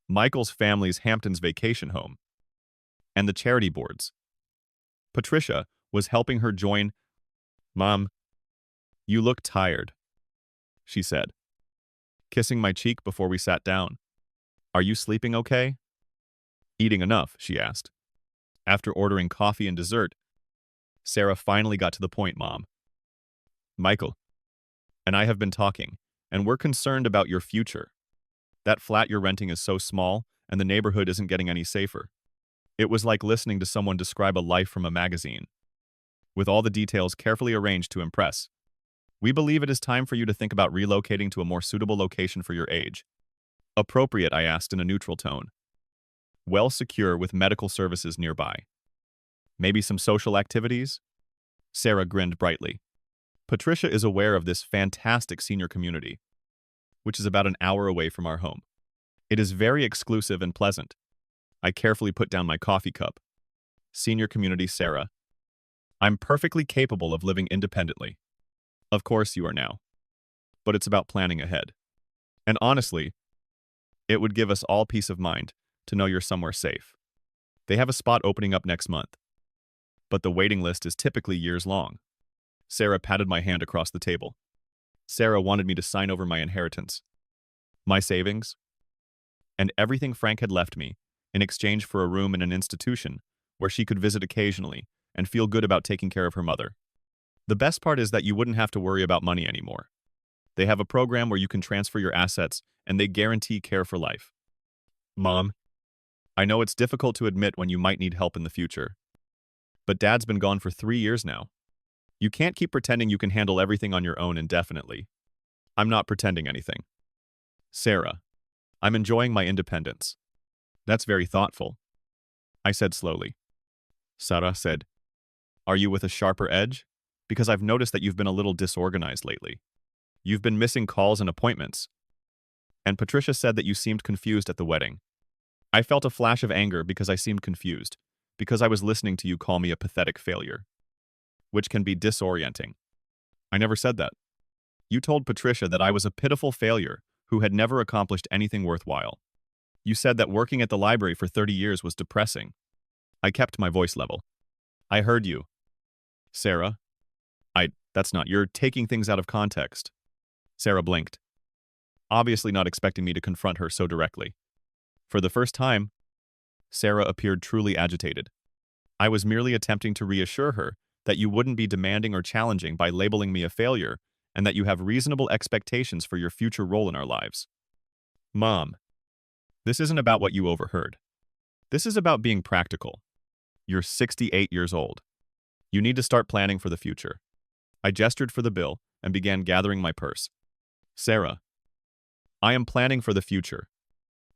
Michael's family's Hamptons vacation home, and the charity boards. Patricia was helping her join. Mom, you look tired, she said, kissing my cheek before we sat down. Are you sleeping okay? Eating enough, she asked. After ordering coffee and dessert, Sarah finally got to the point, Mom. Michael and I have been talking, and we're concerned about your future. That flat you're renting is so small, and the neighborhood isn't getting any safer. It was like listening to someone describe a life from a magazine, with all the details carefully arranged to impress. We believe it is time for you to think about relocating to a more suitable location for your age. Appropriate, I asked in a neutral tone. Well secure with medical services nearby. Maybe some social activities? Sarah grinned brightly. Patricia is aware of this fantastic senior community, which is about an hour away from our home. It is very exclusive and pleasant. I carefully put down my coffee cup. Senior community, Sarah. I'm perfectly capable of living independently. Of course you are now. But it's about planning ahead. And honestly, it would give us all peace of mind to know you're somewhere safe. They have a spot opening up next month, but the waiting list is typically years long. Sarah patted my hand across the table. Sarah wanted me to sign over my inheritance, my savings, and everything Frank had left me in exchange for a room in an institution where she could visit occasionally and feel good about taking care of her mother. The best part is that you wouldn't have to worry about money anymore. They have a program where you can transfer your assets and they guarantee care for life. Mom, I know it's difficult to admit when you might need help in the future, but Dad's been gone for 3 years now. You can't keep pretending you can handle everything on your own indefinitely. I'm not pretending anything. Sarah, I'm enjoying my independence. That's very thoughtful, I said slowly. Sarah said, Are you with a sharper edge? Because I've noticed that you've been a little disorganized lately. You've been missing calls and appointments. And Patricia said that you seemed confused at the wedding. I felt a flash of anger because I seemed confused, because I was listening to you call me a pathetic failure, which can be disorienting. I never said that. You told Patricia that I was a pitiful failure who had never accomplished anything worthwhile. You said that working at the library for 30 years was depressing. I kept my voice level. I heard you. Sarah, that's not, you're taking things out of context. Sarah blinked, obviously not expecting me to confront her so directly. For the first time, Sarah appeared truly agitated. I was merely attempting to reassure her that you wouldn't be demanding or challenging by labeling me a failure and that you have reasonable expectations for your future role in our lives. Mom, this isn't about what you overheard. This is about being practical. You're 68 years old. You need to start planning for the future. I gestured for the bill and began gathering my purse. Sarah, I am planning for the future.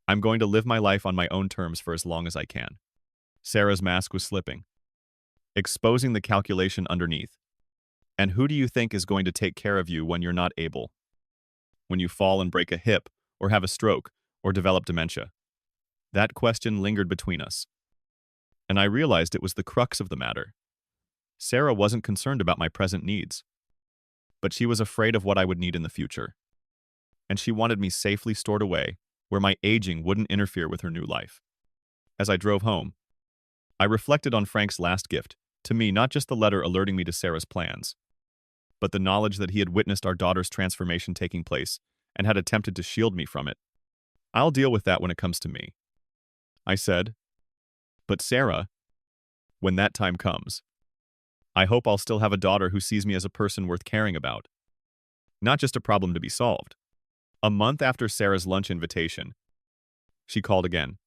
I'm going to live my life on my own terms for as long as I can. Sarah's mask was slipping, exposing the calculation underneath. And who do you think is going to take care of you when you're not able? When you fall and break a hip, or have a stroke, or develop dementia? That question lingered between us. And I realized it was the crux of the matter. Sarah wasn't concerned about my present needs, but she was afraid of what I would need in the future. And she wanted me safely stored away where my aging wouldn't interfere with her new life. As I drove home, I reflected on Frank's last gift, to me not just the letter alerting me to Sarah's plans, but the knowledge that he had witnessed our daughter's transformation taking place and had attempted to shield me from it. I'll deal with that when it comes to me, I said. But Sarah, when that time comes, I hope I'll still have a daughter who sees me as a person worth caring about, not just a problem to be solved. A month after Sarah's lunch invitation, she called again,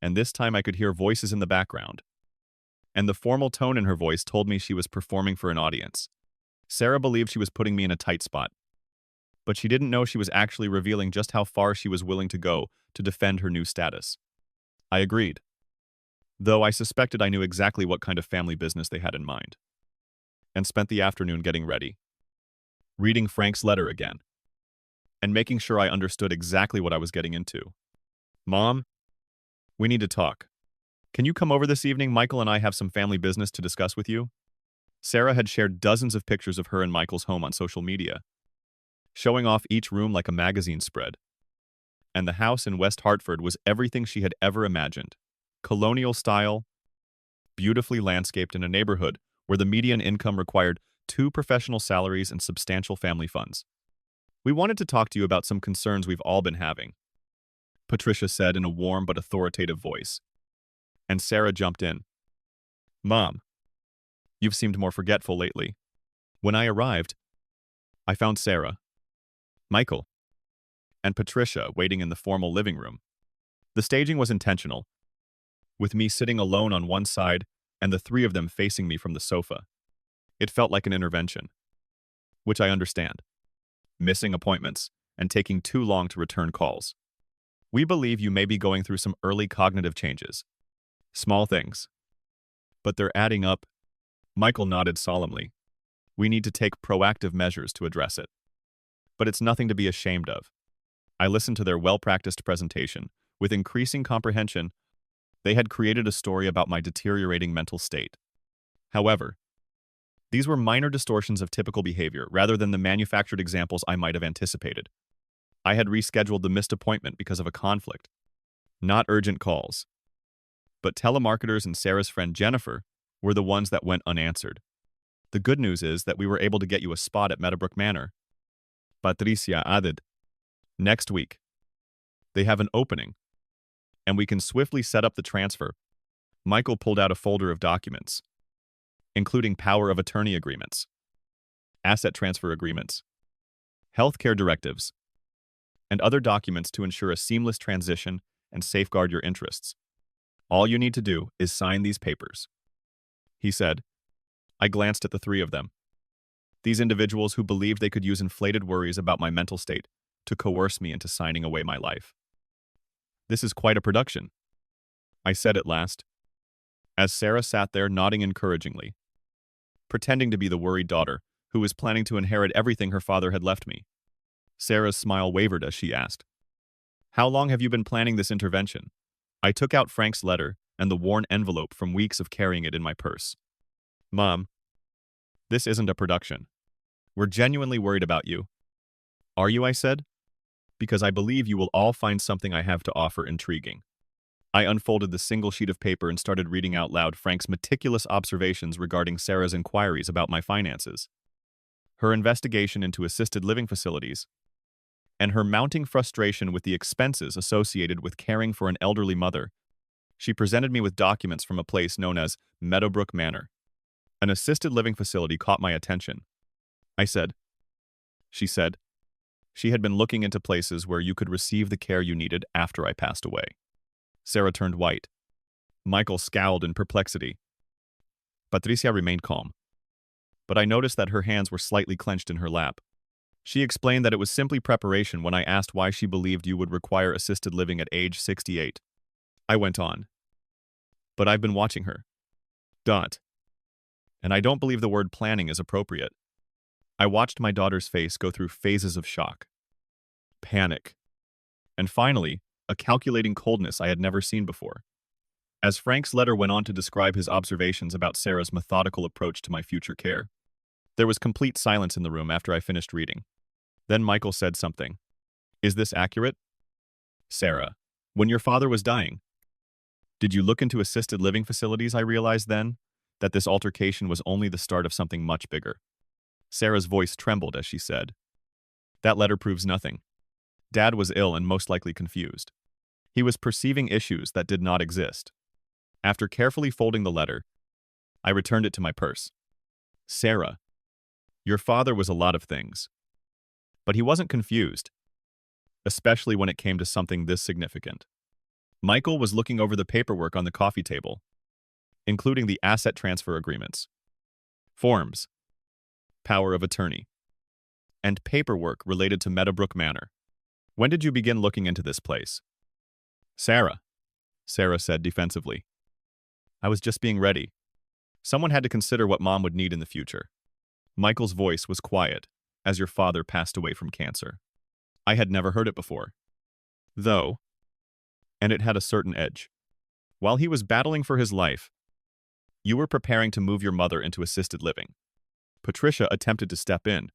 and this time I could hear voices in the background, and the formal tone in her voice told me she was performing for an audience. Sarah believed she was putting me in a tight spot, but she didn't know she was actually revealing just how far she was willing to go to defend her new status. I agreed, though I suspected I knew exactly what kind of family business they had in mind, and spent the afternoon getting ready, reading Frank's letter again, and making sure I understood exactly what I was getting into. Mom, we need to talk. Can you come over this evening? Michael and I have some family business to discuss with you. Sarah had shared dozens of pictures of her and Michael's home on social media, showing off each room like a magazine spread. And the house in West Hartford was everything she had ever imagined. Colonial style, beautifully landscaped in a neighborhood where the median income required 2 professional salaries and substantial family funds. We wanted to talk to you about some concerns we've all been having, Patricia said in a warm but authoritative voice. And Sarah jumped in. Mom, you've seemed more forgetful lately. When I arrived, I found Sarah, Michael, and Patricia waiting in the formal living room. The staging was intentional, with me sitting alone on one side and the 3 of them facing me from the sofa. It felt like an intervention, which I understand. Missing appointments and taking too long to return calls. We believe you may be going through some early cognitive changes. Small things, but they're adding up. Michael nodded solemnly. We need to take proactive measures to address it. But it's nothing to be ashamed of. I listened to their well-practiced presentation. With increasing comprehension, they had created a story about my deteriorating mental state. However, these were minor distortions of typical behavior rather than the manufactured examples I might have anticipated. I had rescheduled the missed appointment because of a conflict. Not urgent calls. But telemarketers and Sarah's friend Jennifer were the ones that went unanswered. The good news is that we were able to get you a spot at Meadowbrook Manor. Patricia added. Next week. They have an opening, and we can swiftly set up the transfer. Michael pulled out a folder of documents, including power of attorney agreements, asset transfer agreements, healthcare directives, and other documents to ensure a seamless transition and safeguard your interests. All you need to do is sign these papers, he said. I glanced at the 3 of them. These individuals who believed they could use inflated worries about my mental state to coerce me into signing away my life. This is quite a production, I said at last, as Sarah sat there nodding encouragingly, pretending to be the worried daughter who was planning to inherit everything her father had left me. Sarah's smile wavered as she asked, How long have you been planning this intervention? I took out Frank's letter and the worn envelope from weeks of carrying it in my purse. Mom, this isn't a production. We're genuinely worried about you. Are you? I said. Because I believe you will all find something I have to offer intriguing. I unfolded the single sheet of paper and started reading out loud Frank's meticulous observations regarding Sarah's inquiries about my finances, her investigation into assisted living facilities, and her mounting frustration with the expenses associated with caring for an elderly mother. She presented me with documents from a place known as Meadowbrook Manor. An assisted living facility caught my attention. I said. She said. She had been looking into places where you could receive the care you needed after I passed away. Sarah turned white. Michael scowled in perplexity. Patricia remained calm, but I noticed that her hands were slightly clenched in her lap. She explained that it was simply preparation when I asked why she believed you would require assisted living at age 68. I went on. But I've been watching her. And I don't believe the word planning is appropriate. I watched my daughter's face go through phases of shock, panic, and finally, a calculating coldness I had never seen before. As Frank's letter went on to describe his observations about Sarah's methodical approach to my future care, there was complete silence in the room after I finished reading. Then Michael said something. Is this accurate? Sarah, when your father was dying, did you look into assisted living facilities? I realized then that this altercation was only the start of something much bigger. Sarah's voice trembled as she said, That letter proves nothing. Dad was ill and most likely confused. He was perceiving issues that did not exist. After carefully folding the letter, I returned it to my purse. Sarah, your father was a lot of things. But he wasn't confused, especially when it came to something this significant. Michael was looking over the paperwork on the coffee table, including the asset transfer agreements, forms, power of attorney, and paperwork related to Meadowbrook Manor. When did you begin looking into this place? Sarah said defensively. I was just being ready. Someone had to consider what Mom would need in the future. Michael's voice was quiet as your father passed away from cancer. I had never heard it before, though, and it had a certain edge. While he was battling for his life, you were preparing to move your mother into assisted living. Patricia attempted to step in.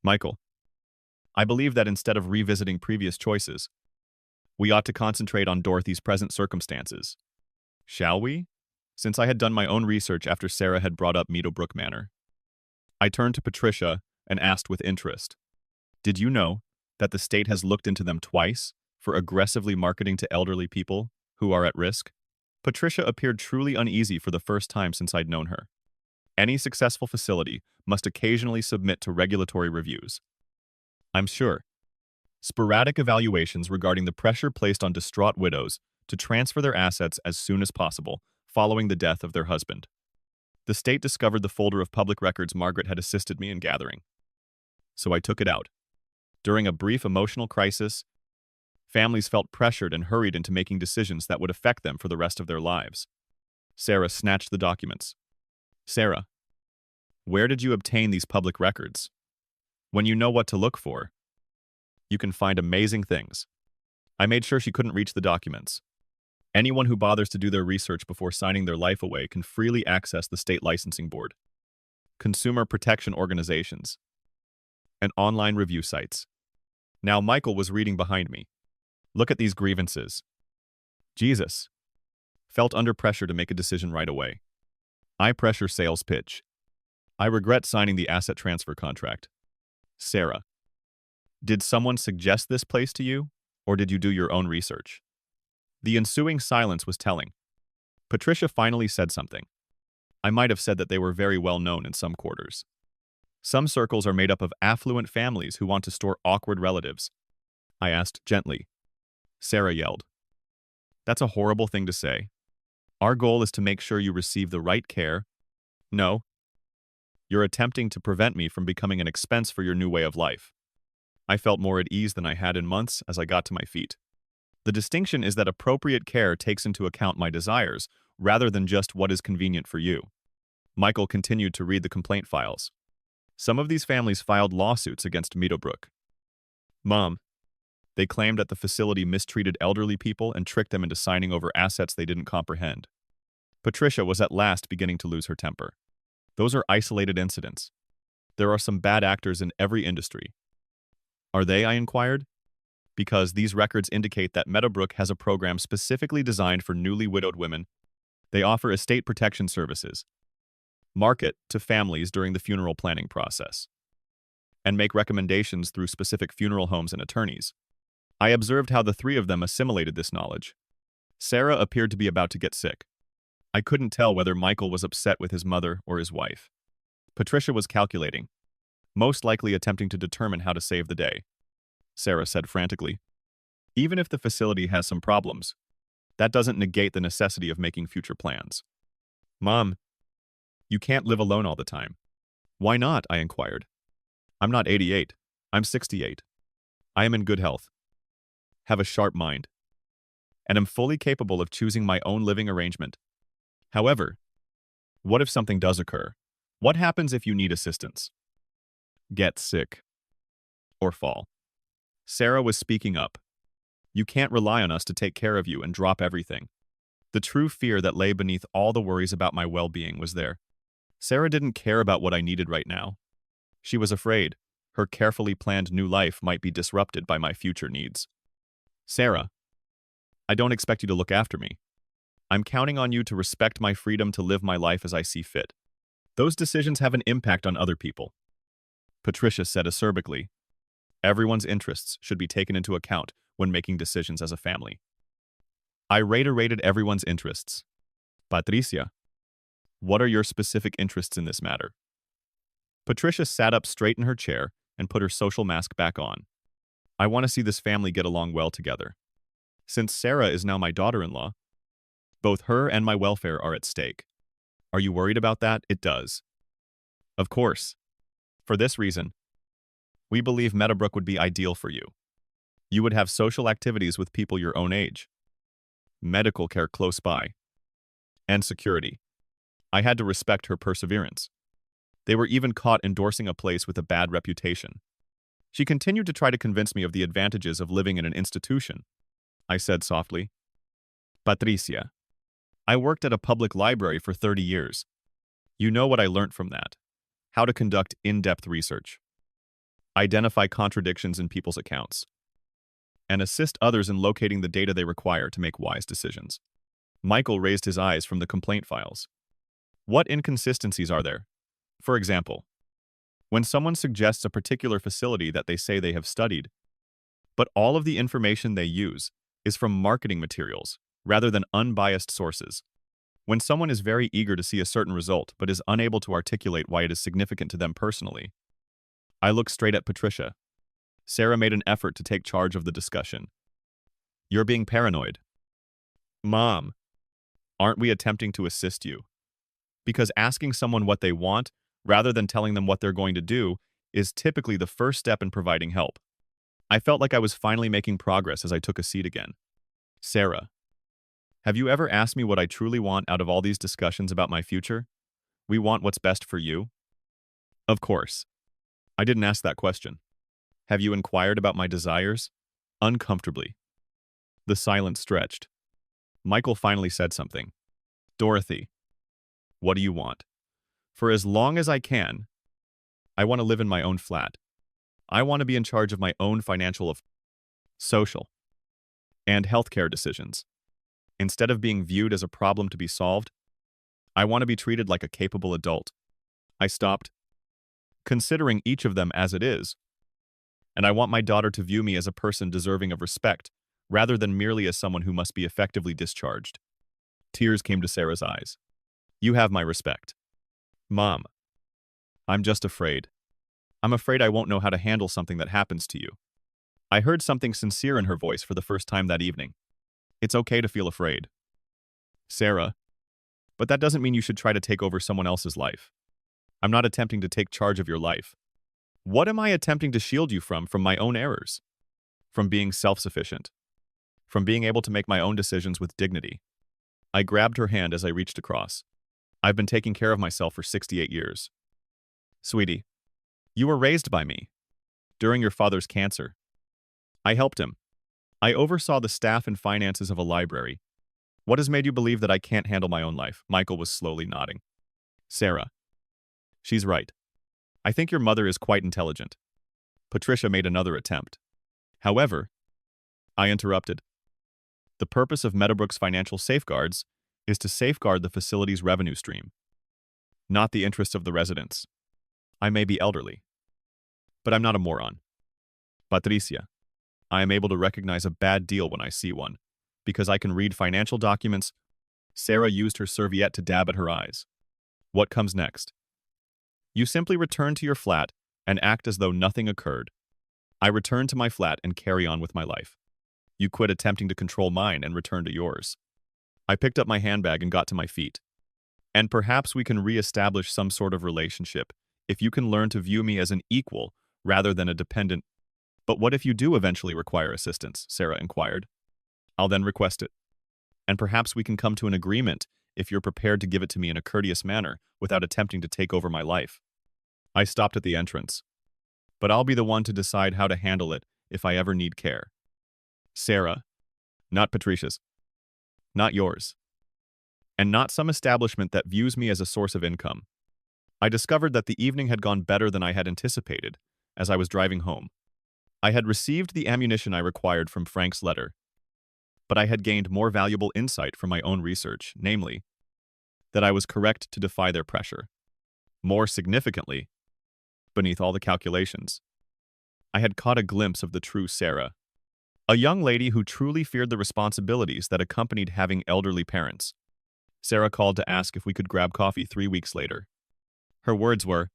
Michael, I believe that instead of revisiting previous choices, we ought to concentrate on Dorothy's present circumstances. Shall we? Since I had done my own research after Sarah had brought up Meadowbrook Manor, I turned to Patricia and asked with interest, "Did you know that the state has looked into them twice for aggressively marketing to elderly people who are at risk?" Patricia appeared truly uneasy for the first time since I'd known her. Any successful facility must occasionally submit to regulatory reviews. I'm sure. Sporadic evaluations regarding the pressure placed on distraught widows to transfer their assets as soon as possible following the death of their husband. The state discovered the folder of public records Margaret had assisted me in gathering. So I took it out. During a brief emotional crisis, families felt pressured and hurried into making decisions that would affect them for the rest of their lives. Sarah snatched the documents. "Sarah, where did you obtain these public records? When you know what to look for, you can find amazing things." I made sure she couldn't reach the documents. Anyone who bothers to do their research before signing their life away can freely access the state licensing board, consumer protection organizations, and online review sites. Now Michael was reading behind me. "Look at these grievances." Jesus. Felt under pressure to make a decision right away. I pressure sales pitch. "I regret signing the asset transfer contract." Sarah. "Did someone suggest this place to you, or did you do your own research?" The ensuing silence was telling. Patricia finally said something. I might have said that they were very well known in some quarters. Some circles are made up of affluent families who want to store awkward relatives. I asked gently. Sarah yelled. "That's a horrible thing to say. Our goal is to make sure you receive the right care." "No. You're attempting to prevent me from becoming an expense for your new way of life." I felt more at ease than I had in months as I got to my feet. The distinction is that appropriate care takes into account my desires, rather than just what is convenient for you. Michael continued to read the complaint files. Some of these families filed lawsuits against Meadowbrook. Mom, they claimed that the facility mistreated elderly people and tricked them into signing over assets they didn't comprehend. Patricia was at last beginning to lose her temper. Those are isolated incidents. There are some bad actors in every industry. Are they? I inquired. Because these records indicate that Meadowbrook has a program specifically designed for newly widowed women. They offer estate protection services, market to families during the funeral planning process, and make recommendations through specific funeral homes and attorneys. I observed how the three of them assimilated this knowledge. Sarah appeared to be about to get sick. I couldn't tell whether Michael was upset with his mother or his wife. Patricia was calculating, most likely attempting to determine how to save the day. Sarah said frantically. "Even if the facility has some problems, that doesn't negate the necessity of making future plans." "Mom, you can't live alone all the time." "Why not?" I inquired. "I'm not 88. I'm 68. I am in good health, have a sharp mind, and am fully capable of choosing my own living arrangement. However, what if something does occur? What happens if you need assistance? Get sick or fall?" Sarah was speaking up. "You can't rely on us to take care of you and drop everything." The true fear that lay beneath all the worries about my well-being was there. Sarah didn't care about what I needed right now. She was afraid her carefully planned new life might be disrupted by my future needs. "Sarah, I don't expect you to look after me. I'm counting on you to respect my freedom to live my life as I see fit. Those decisions have an impact on other people." Patricia said acerbically. "Everyone's interests should be taken into account when making decisions as a family." I reiterated everyone's interests. "Patricia, what are your specific interests in this matter?" Patricia sat up straight in her chair and put her social mask back on. "I want to see this family get along well together. Since Sarah is now my daughter-in-law, both her and my welfare are at stake. Are you worried about that?" "It does." "Of course. For this reason, we believe Meadowbrook would be ideal for you. You would have social activities with people your own age, medical care close by, and security." I had to respect her perseverance. They were even caught endorsing a place with a bad reputation. She continued to try to convince me of the advantages of living in an institution. I said softly, "Patricia, I worked at a public library for 30 years. You know what I learned from that. How to conduct in-depth research. identify contradictions in people's accounts, and assist others in locating the data they require to make wise decisions. Michael raised his eyes from the complaint files. What inconsistencies are there? For example, when someone suggests a particular facility that they say they have studied, but all of the information they use is from marketing materials rather than unbiased sources. When someone is very eager to see a certain result but is unable to articulate why it is significant to them personally. I looked straight at Patricia. Sarah made an effort to take charge of the discussion. You're being paranoid. Mom, aren't we attempting to assist you? Because asking someone what they want, rather than telling them what they're going to do, is typically the first step in providing help. I felt like I was finally making progress as I took a seat again. Sarah, have you ever asked me what I truly want out of all these discussions about my future? We want what's best for you? Of course. I didn't ask that question. Have you inquired about my desires? Uncomfortably. The silence stretched. Michael finally said something. Dorothy, what do you want? For as long as I can, I want to live in my own flat. I want to be in charge of my own financial, social, and healthcare decisions. Instead of being viewed as a problem to be solved, I want to be treated like a capable adult. I stopped, considering each of them as it is, and I want my daughter to view me as a person deserving of respect, rather than merely as someone who must be effectively discharged. Tears came to Sarah's eyes. You have my respect. Mom, I'm just afraid. I'm afraid I won't know how to handle something that happens to you. I heard something sincere in her voice for the first time that evening. It's okay to feel afraid. Sarah, but that doesn't mean you should try to take over someone else's life. I'm not attempting to take charge of your life. What am I attempting to shield you from my own errors? From being self-sufficient. From being able to make my own decisions with dignity. I grabbed her hand as I reached across. I've been taking care of myself for 68 years. Sweetie, you were raised by me. During your father's cancer. I helped him. I oversaw the staff and finances of a library. What has made you believe that I can't handle my own life? Michael was slowly nodding. Sarah. She's right. I think your mother is quite intelligent. Patricia made another attempt. However, I interrupted. The purpose of Meadowbrook's financial safeguards is to safeguard the facility's revenue stream, not the interests of the residents. I may be elderly, but I'm not a moron. Patricia, I am able to recognize a bad deal when I see one, because I can read financial documents. Sarah used her serviette to dab at her eyes. What comes next? You simply return to your flat and act as though nothing occurred. I return to my flat and carry on with my life. You quit attempting to control mine and return to yours. I picked up my handbag and got to my feet. And perhaps we can re-establish some sort of relationship if you can learn to view me as an equal rather than a dependent. But what if you do eventually require assistance? Sarah inquired. I'll then request it. And perhaps we can come to an agreement if you're prepared to give it to me in a courteous manner without attempting to take over my life. I stopped at the entrance. But I'll be the one to decide how to handle it if I ever need care. Sarah, not Patricia's. Not yours. And not some establishment that views me as a source of income. I discovered that the evening had gone better than I had anticipated as I was driving home. I had received the ammunition I required from Frank's letter, but I had gained more valuable insight from my own research, namely, that I was correct to defy their pressure. More significantly, beneath all the calculations, I had caught a glimpse of the true Sarah, a young lady who truly feared the responsibilities that accompanied having elderly parents. Sarah called to ask if we could grab coffee 3 weeks later. Her words were,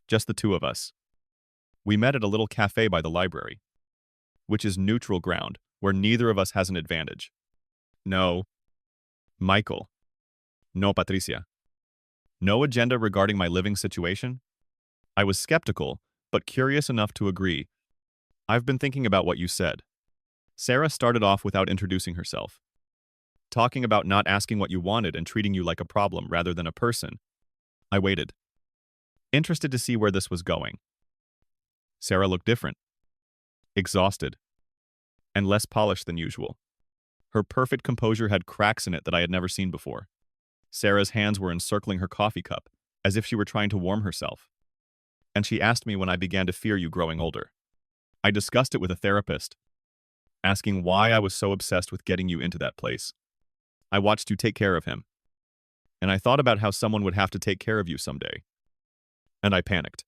just the two of us. We met at a little cafe by the library, which is neutral ground where neither of us has an advantage. No, Michael. No, Patricia. No agenda regarding my living situation? I was skeptical, but curious enough to agree. I've been thinking about what you said. Sarah started off without introducing herself, talking about not asking what you wanted and treating you like a problem rather than a person. I waited, interested to see where this was going. Sarah looked different, exhausted, and less polished than usual. Her perfect composure had cracks in it that I had never seen before. Sarah's hands were encircling her coffee cup, as if she were trying to warm herself. and she asked me when I began to fear you growing older. I discussed it with a therapist, asking why I was so obsessed with getting you into that place. I watched you take care of him, and I thought about how someone would have to take care of you someday. And I panicked.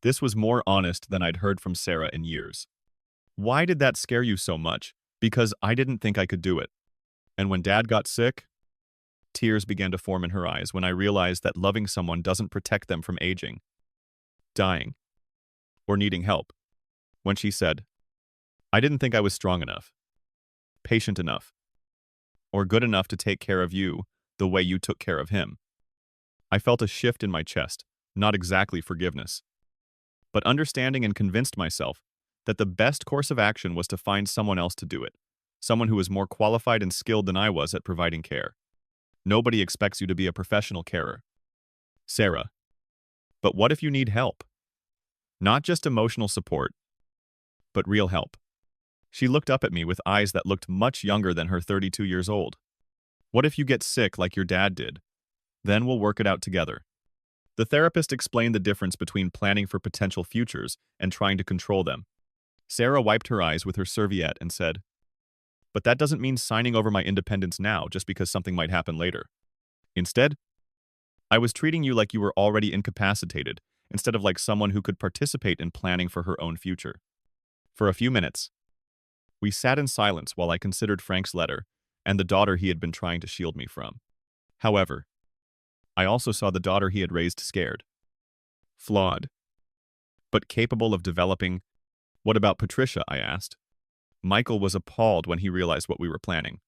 This was more honest than I'd heard from Sarah in years. Why did that scare you so much? Because I didn't think I could do it. And when Dad got sick, tears began to form in her eyes when I realized that loving someone doesn't protect them from aging, dying, or needing help. When she said, I didn't think I was strong enough, patient enough, or good enough to take care of you the way you took care of him. I felt a shift in my chest, not exactly forgiveness, but understanding, and convinced myself that the best course of action was to find someone else to do it, someone who was more qualified and skilled than I was at providing care. Nobody expects you to be a professional carer, Sarah. But what if you need help? Not just emotional support, but real help. She looked up at me with eyes that looked much younger than her 32 years old. What if you get sick like your dad did? Then we'll work it out together. The therapist explained the difference between planning for potential futures and trying to control them. Sarah wiped her eyes with her serviette and said, but that doesn't mean signing over my independence now just because something might happen later. Instead, I was treating you like you were already incapacitated, instead of like someone who could participate in planning for her own future. For a few minutes, we sat in silence while I considered Frank's letter and the daughter he had been trying to shield me from. However, I also saw the daughter he had raised scared, flawed, but capable of developing. What about Patricia? I asked. Michael was appalled when he realized what we were planning.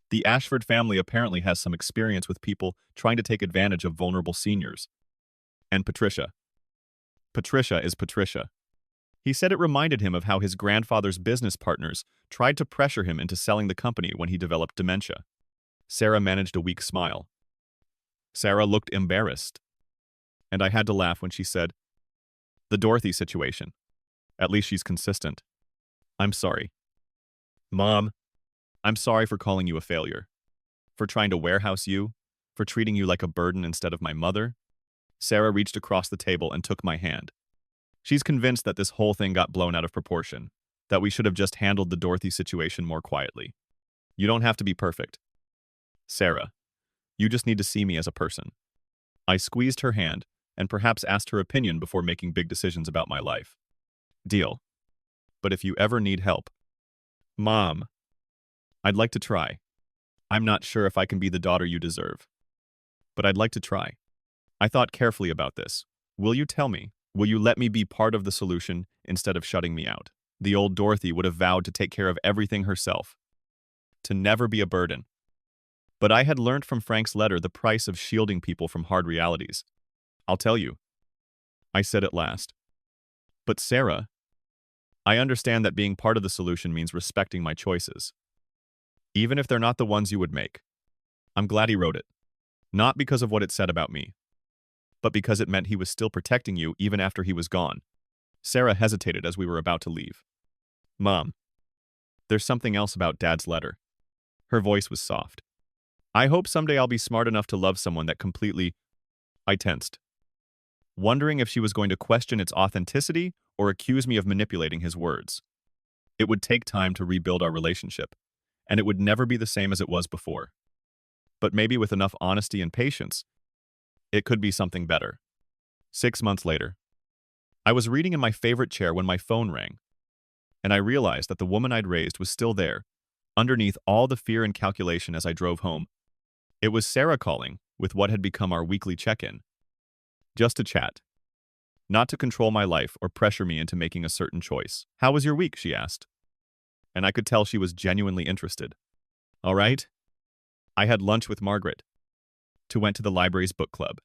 The Ashford family apparently has some experience with people trying to take advantage of vulnerable seniors. And Patricia. Patricia is Patricia. He said it reminded him of how his grandfather's business partners tried to pressure him into selling the company when he developed dementia. Sarah managed a weak smile. Sarah looked embarrassed, and I had to laugh when she said, the Dorothy situation. At least she's consistent. I'm sorry. Mom, I'm sorry for calling you a failure, for trying to warehouse you, for treating you like a burden instead of my mother. Sarah reached across the table and took my hand. She's convinced that this whole thing got blown out of proportion, that we should have just handled the Dorothy situation more quietly. You don't have to be perfect, Sarah. You just need to see me as a person. I squeezed her hand and perhaps asked her opinion before making big decisions about my life. Deal. But if you ever need help, Mom, I'd like to try. I'm not sure if I can be the daughter you deserve, but I'd like to try. I thought carefully about this. Will you tell me? Will you let me be part of the solution instead of shutting me out? The old Dorothy would have vowed to take care of everything herself, to never be a burden. But I had learned from Frank's letter the price of shielding people from hard realities. I'll tell you, I said at last. But Sarah, I understand that being part of the solution means respecting my choices, even if they're not the ones you would make. I'm glad he wrote it, not because of what it said about me, but because it meant he was still protecting you even after he was gone. Sarah hesitated as we were about to leave. Mom, there's something else about Dad's letter. Her voice was soft. I hope someday I'll be smart enough to love someone that completely. I tensed, wondering if she was going to question its authenticity or accuse me of manipulating his words. It would take time to rebuild our relationship, and it would never be the same as it was before. But maybe with enough honesty and patience, it could be something better. 6 months later, I was reading in my favorite chair when my phone rang, and I realized that the woman I'd raised was still there, underneath all the fear and calculation as I drove home. It was Sarah calling with what had become our weekly check-in. Just to chat. Not to control my life or pressure me into making a certain choice. How was your week? She asked. And I could tell she was genuinely interested. All right. I had lunch with Margaret, went to the library's book club,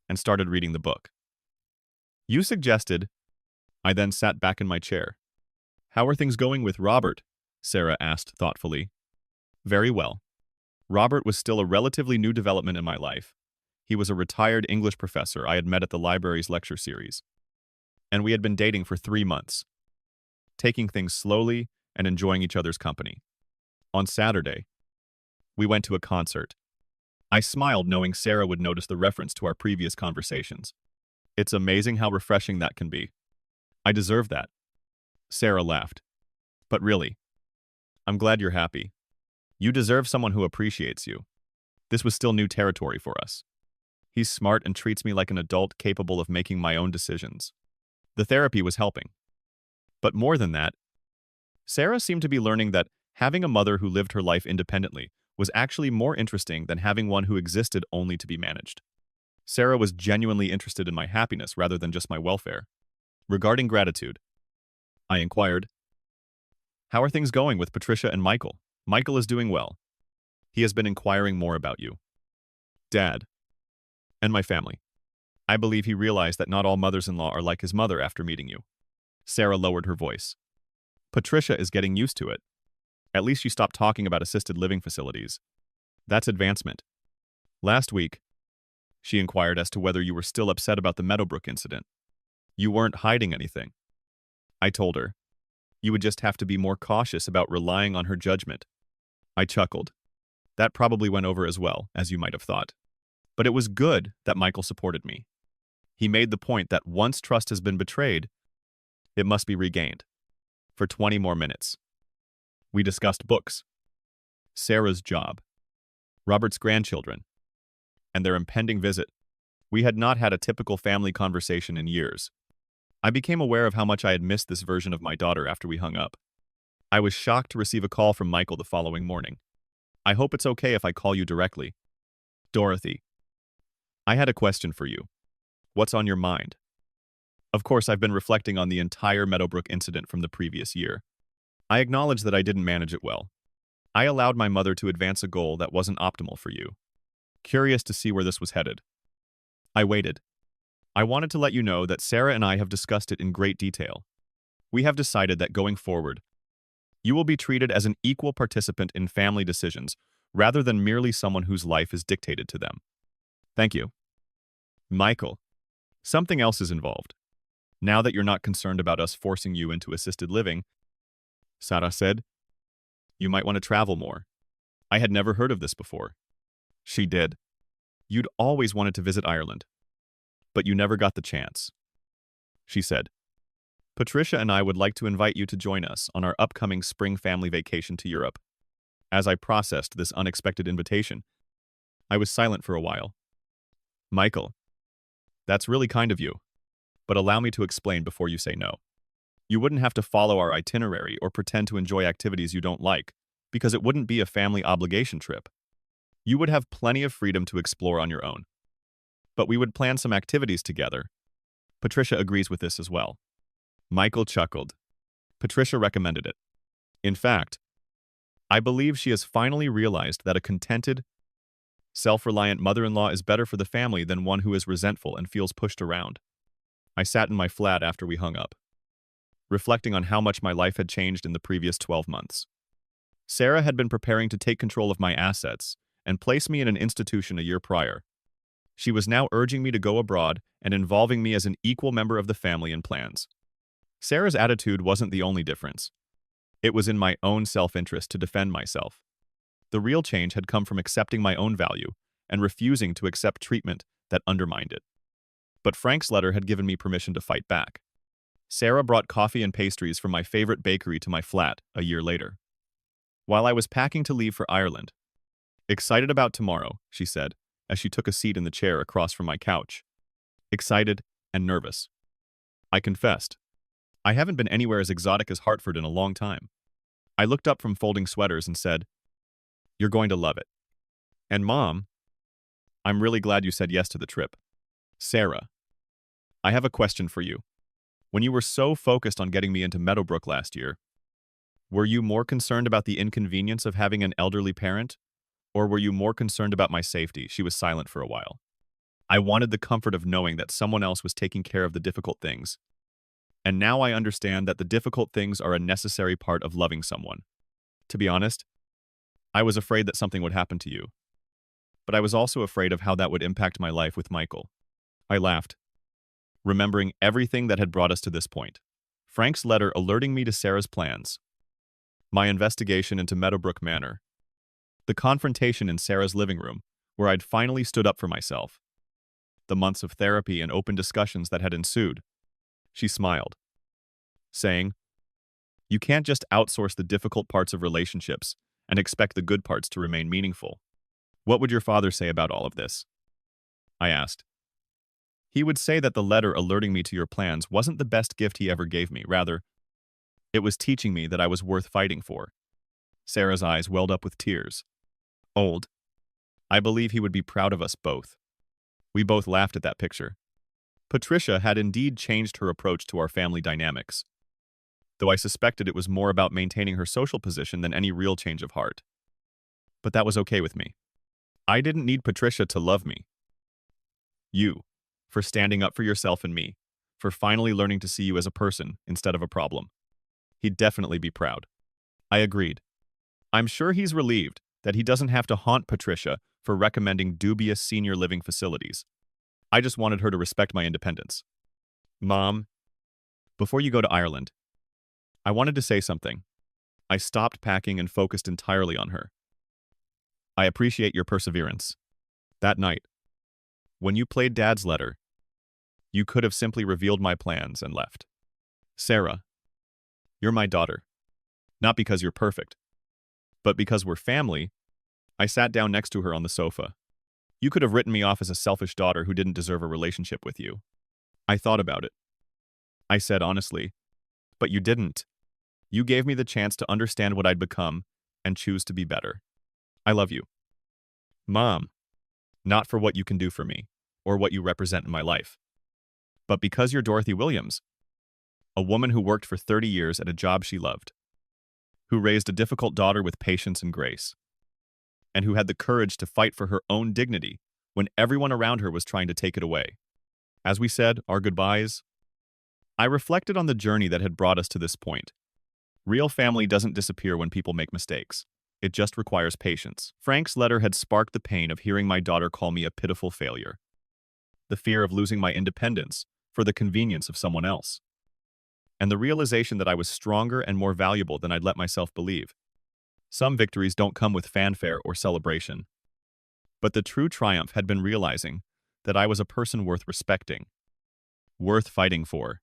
and started reading the book you suggested. I then sat back in my chair. How are things going with Robert? Sarah asked thoughtfully. Very well. Robert was still a relatively new development in my life. He was a retired English professor I had met at the library's lecture series, and we had been dating for 3 months, taking things slowly and enjoying each other's company. On Saturday, we went to a concert. I smiled knowing Sarah would notice the reference to our previous conversations. It's amazing how refreshing that can be. I deserve that. Sarah laughed. But really, I'm glad you're happy. You deserve someone who appreciates you. This was still new territory for us. He's smart and treats me like an adult capable of making my own decisions. The therapy was helping. But more than that, Sarah seemed to be learning that having a mother who lived her life independently was actually more interesting than having one who existed only to be managed. Sarah was genuinely interested in my happiness rather than just my welfare. Regarding gratitude, I inquired, "How are things going with Patricia and Michael?" "Michael is doing well. He has been inquiring more about you, Dad, and my family. I believe he realized that not all mothers-in-law are like his mother after meeting you." Sarah lowered her voice. "Patricia is getting used to it. At least you stopped talking about assisted living facilities. That's advancement." "Last week," she inquired as to whether you were still upset about the Meadowbrook incident. "You weren't hiding anything." I told her, "You would just have to be more cautious about relying on her judgment." I chuckled. That probably went over as well as you might have thought. But it was good that Michael supported me. He made the point that once trust has been betrayed, it must be regained. For 20 more minutes, we discussed books, Sarah's job, Robert's grandchildren, and their impending visit. We had not had a typical family conversation in years. I became aware of how much I had missed this version of my daughter after we hung up. I was shocked to receive a call from Michael the following morning. "I hope it's okay if I call you directly. Dorothy, I had a question for you. What's on your mind?" Of course, I've been reflecting on the entire Meadowbrook incident from the previous year. I acknowledge that I didn't manage it well. I allowed my mother to advance a goal that wasn't optimal for you. Curious to see where this was headed. I waited. I wanted to let you know that Sarah and I have discussed it in great detail. We have decided that going forward, you will be treated as an equal participant in family decisions, rather than merely someone whose life is dictated to them. Thank you. Michael, something else is involved. Now that you're not concerned about us forcing you into assisted living, Sarah said, you might want to travel more. I had never heard of this before. She did. You'd always wanted to visit Ireland, but you never got the chance. She said, Patricia and I would like to invite you to join us on our upcoming spring family vacation to Europe. As I processed this unexpected invitation, I was silent for a while. Michael, that's really kind of you, but allow me to explain before you say no. You wouldn't have to follow our itinerary or pretend to enjoy activities you don't like, because it wouldn't be a family obligation trip. You would have plenty of freedom to explore on your own. But we would plan some activities together. Patricia agrees with this as well. Michael chuckled. Patricia recommended it. In fact, I believe she has finally realized that a contented, self-reliant mother-in-law is better for the family than one who is resentful and feels pushed around. I sat in my flat after we hung up, reflecting on how much my life had changed in the previous 12 months. Sarah had been preparing to take control of my assets and place me in an institution a year prior. She was now urging me to go abroad and involving me as an equal member of the family in plans. Sarah's attitude wasn't the only difference. It was in my own self-interest to defend myself. The real change had come from accepting my own value and refusing to accept treatment that undermined it. But Frank's letter had given me permission to fight back. Sarah brought coffee and pastries from my favorite bakery to my flat a year later. While I was packing to leave for Ireland, excited about tomorrow, she said, as she took a seat in the chair across from my couch. Excited and nervous. I confessed. I haven't been anywhere as exotic as Hartford in a long time. I looked up from folding sweaters and said, You're going to love it. And Mom, I'm really glad you said yes to the trip. Sarah, I have a question for you. When you were so focused on getting me into Meadowbrook last year, were you more concerned about the inconvenience of having an elderly parent, or were you more concerned about my safety? She was silent for a while. I wanted the comfort of knowing that someone else was taking care of the difficult things. And now I understand that the difficult things are a necessary part of loving someone. To be honest, I was afraid that something would happen to you. But I was also afraid of how that would impact my life with Michael. I laughed, remembering everything that had brought us to this point. Frank's letter alerting me to Sarah's plans, my investigation into Meadowbrook Manor, the confrontation in Sarah's living room, where I'd finally stood up for myself. the months of therapy and open discussions that had ensued. She smiled, saying, "You can't just outsource the difficult parts of relationships and expect the good parts to remain meaningful." "What would your father say about all of this?" I asked. "He would say that the letter alerting me to your plans wasn't the best gift he ever gave me. Rather, it was teaching me that I was worth fighting for." Sarah's eyes welled up with tears. "Old. I believe he would be proud of us both." We both laughed at that picture. Patricia had indeed changed her approach to our family dynamics, though I suspected it was more about maintaining her social position than any real change of heart. But that was okay with me. I didn't need Patricia to love me. You, for standing up for yourself and me, for finally learning to see you as a person instead of a problem. He'd definitely be proud. I agreed. I'm sure he's relieved that he doesn't have to haunt Patricia for recommending dubious senior living facilities. I just wanted her to respect my independence. Mom, before you go to Ireland, I wanted to say something. I stopped packing and focused entirely on her. I appreciate your perseverance. That night, when you played Dad's letter, you could have simply revealed my plans and left. Sarah, you're my daughter. Not because you're perfect, but because we're family. I sat down next to her on the sofa. You could have written me off as a selfish daughter who didn't deserve a relationship with you. I thought about it. I said honestly, but you didn't. You gave me the chance to understand what I'd become and choose to be better. I love you. Mom, not for what you can do for me or what you represent in my life, but because you're Dorothy Williams, a woman who worked for 30 years at a job she loved, who raised a difficult daughter with patience and grace, and who had the courage to fight for her own dignity when everyone around her was trying to take it away. As we said our goodbyes, I reflected on the journey that had brought us to this point. Real family doesn't disappear when people make mistakes. It just requires patience. Frank's letter had sparked the pain of hearing my daughter call me a pitiful failure, the fear of losing my independence for the convenience of someone else, and the realization that I was stronger and more valuable than I'd let myself believe. Some victories don't come with fanfare or celebration, but the true triumph had been realizing that I was a person worth respecting, worth fighting for,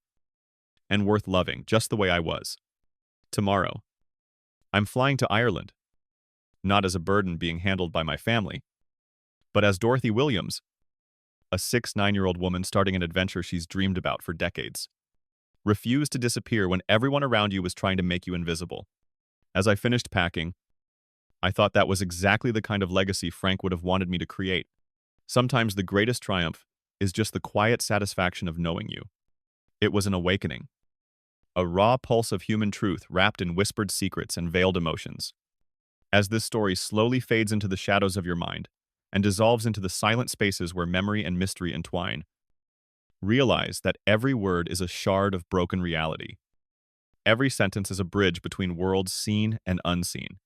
and worth loving just the way I was. Tomorrow, I'm flying to Ireland, not as a burden being handled by my family, but as Dorothy Williams, a 9-year-old woman starting an adventure she's dreamed about for decades. Refuse to disappear when everyone around you was trying to make you invisible. As I finished packing, I thought that was exactly the kind of legacy Frank would have wanted me to create. Sometimes the greatest triumph is just the quiet satisfaction of knowing you. It was an awakening, a raw pulse of human truth wrapped in whispered secrets and veiled emotions. As this story slowly fades into the shadows of your mind and dissolves into the silent spaces where memory and mystery entwine, realize that every word is a shard of broken reality. Every sentence is a bridge between worlds seen and unseen,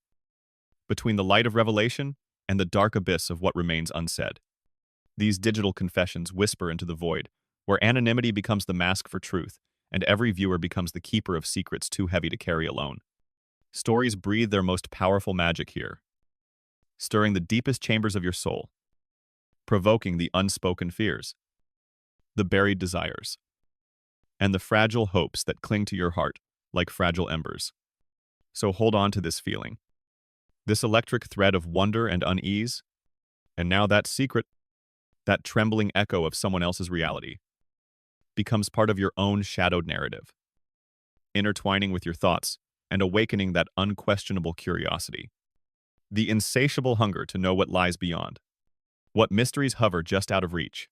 between the light of revelation and the dark abyss of what remains unsaid. These digital confessions whisper into the void, where anonymity becomes the mask for truth, and every viewer becomes the keeper of secrets too heavy to carry alone. Stories breathe their most powerful magic here, stirring the deepest chambers of your soul, provoking the unspoken fears, the buried desires, and the fragile hopes that cling to your heart like fragile embers. So hold on to this feeling, this electric thread of wonder and unease, and now that secret, that trembling echo of someone else's reality, becomes part of your own shadowed narrative, intertwining with your thoughts and awakening that unquestionable curiosity, the insatiable hunger to know what lies beyond, what mysteries hover just out of reach,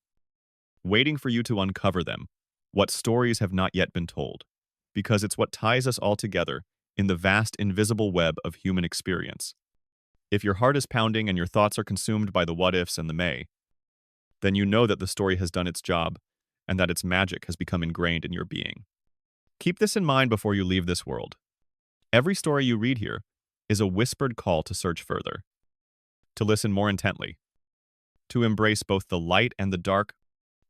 waiting for you to uncover them, what stories have not yet been told, because it's what ties us all together in the vast invisible web of human experience. If your heart is pounding and your thoughts are consumed by the what-ifs and the may, then you know that the story has done its job and that its magic has become ingrained in your being. Keep this in mind before you leave this world. Every story you read here is a whispered call to search further, to listen more intently, to embrace both the light and the dark.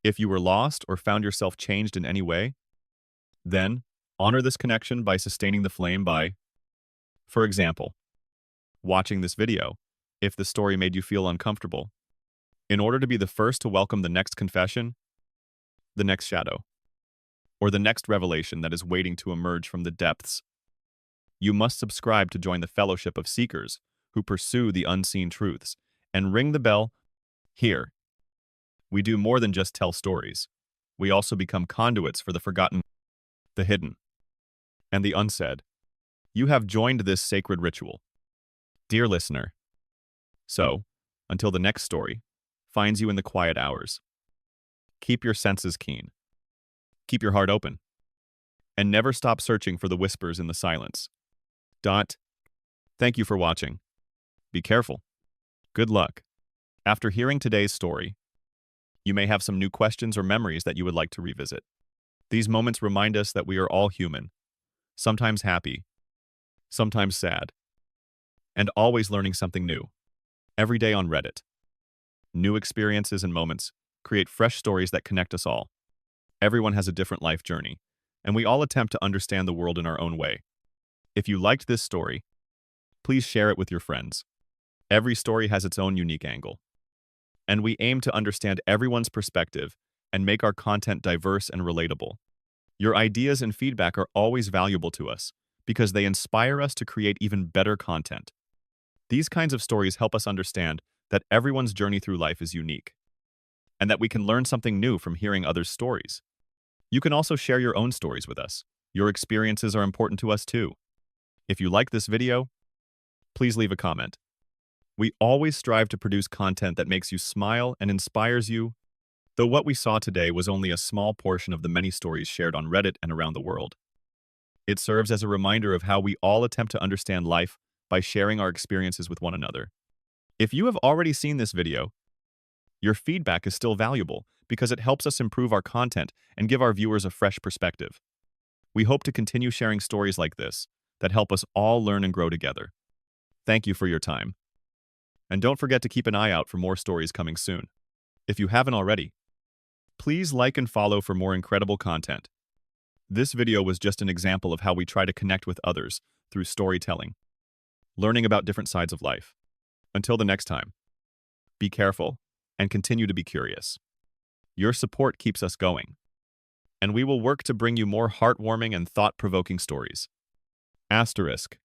If you were lost or found yourself changed in any way, then honor this connection by sustaining the flame by, for example, watching this video if the story made you feel uncomfortable, In order to be the first to welcome the next confession, the next shadow, or the next revelation that is waiting to emerge from the depths, you must subscribe to join the fellowship of seekers who pursue the unseen truths and ring the bell. Here, we do more than just tell stories. We also become conduits for the forgotten, the hidden, and the unsaid. You have joined this sacred ritual, dear listener. So, until the next story finds you in the quiet hours, keep your senses keen, keep your heart open, and never stop searching for the whispers in the silence. Thank you for watching. Be careful. Good luck. After hearing today's story, you may have some new questions or memories that you would like to revisit. These moments remind us that we are all human, sometimes happy, sometimes sad, and always learning something new. Every day on Reddit, new experiences and moments create fresh stories that connect us all. Everyone has a different life journey, and we all attempt to understand the world in our own way. If you liked this story, please share it with your friends. Every story has its own unique angle, and we aim to understand everyone's perspective and make our content diverse and relatable. Your ideas and feedback are always valuable to us because they inspire us to create even better content. These kinds of stories help us understand that everyone's journey through life is unique, and that we can learn something new from hearing others' stories. You can also share your own stories with us. Your experiences are important to us too. If you like this video, please leave a comment. We always strive to produce content that makes you smile and inspires you, though what we saw today was only a small portion of the many stories shared on Reddit and around the world. It serves as a reminder of how we all attempt to understand life by sharing our experiences with one another. If you have already seen this video, your feedback is still valuable because it helps us improve our content and give our viewers a fresh perspective. We hope to continue sharing stories like this that help us all learn and grow together. Thank you for your time. And don't forget to keep an eye out for more stories coming soon. If you haven't already, please like and follow for more incredible content. This video was just an example of how we try to connect with others through storytelling, learning about different sides of life. Until the next time, be careful and continue to be curious. Your support keeps us going, and we will work to bring you more heartwarming and thought-provoking stories. Asterisk.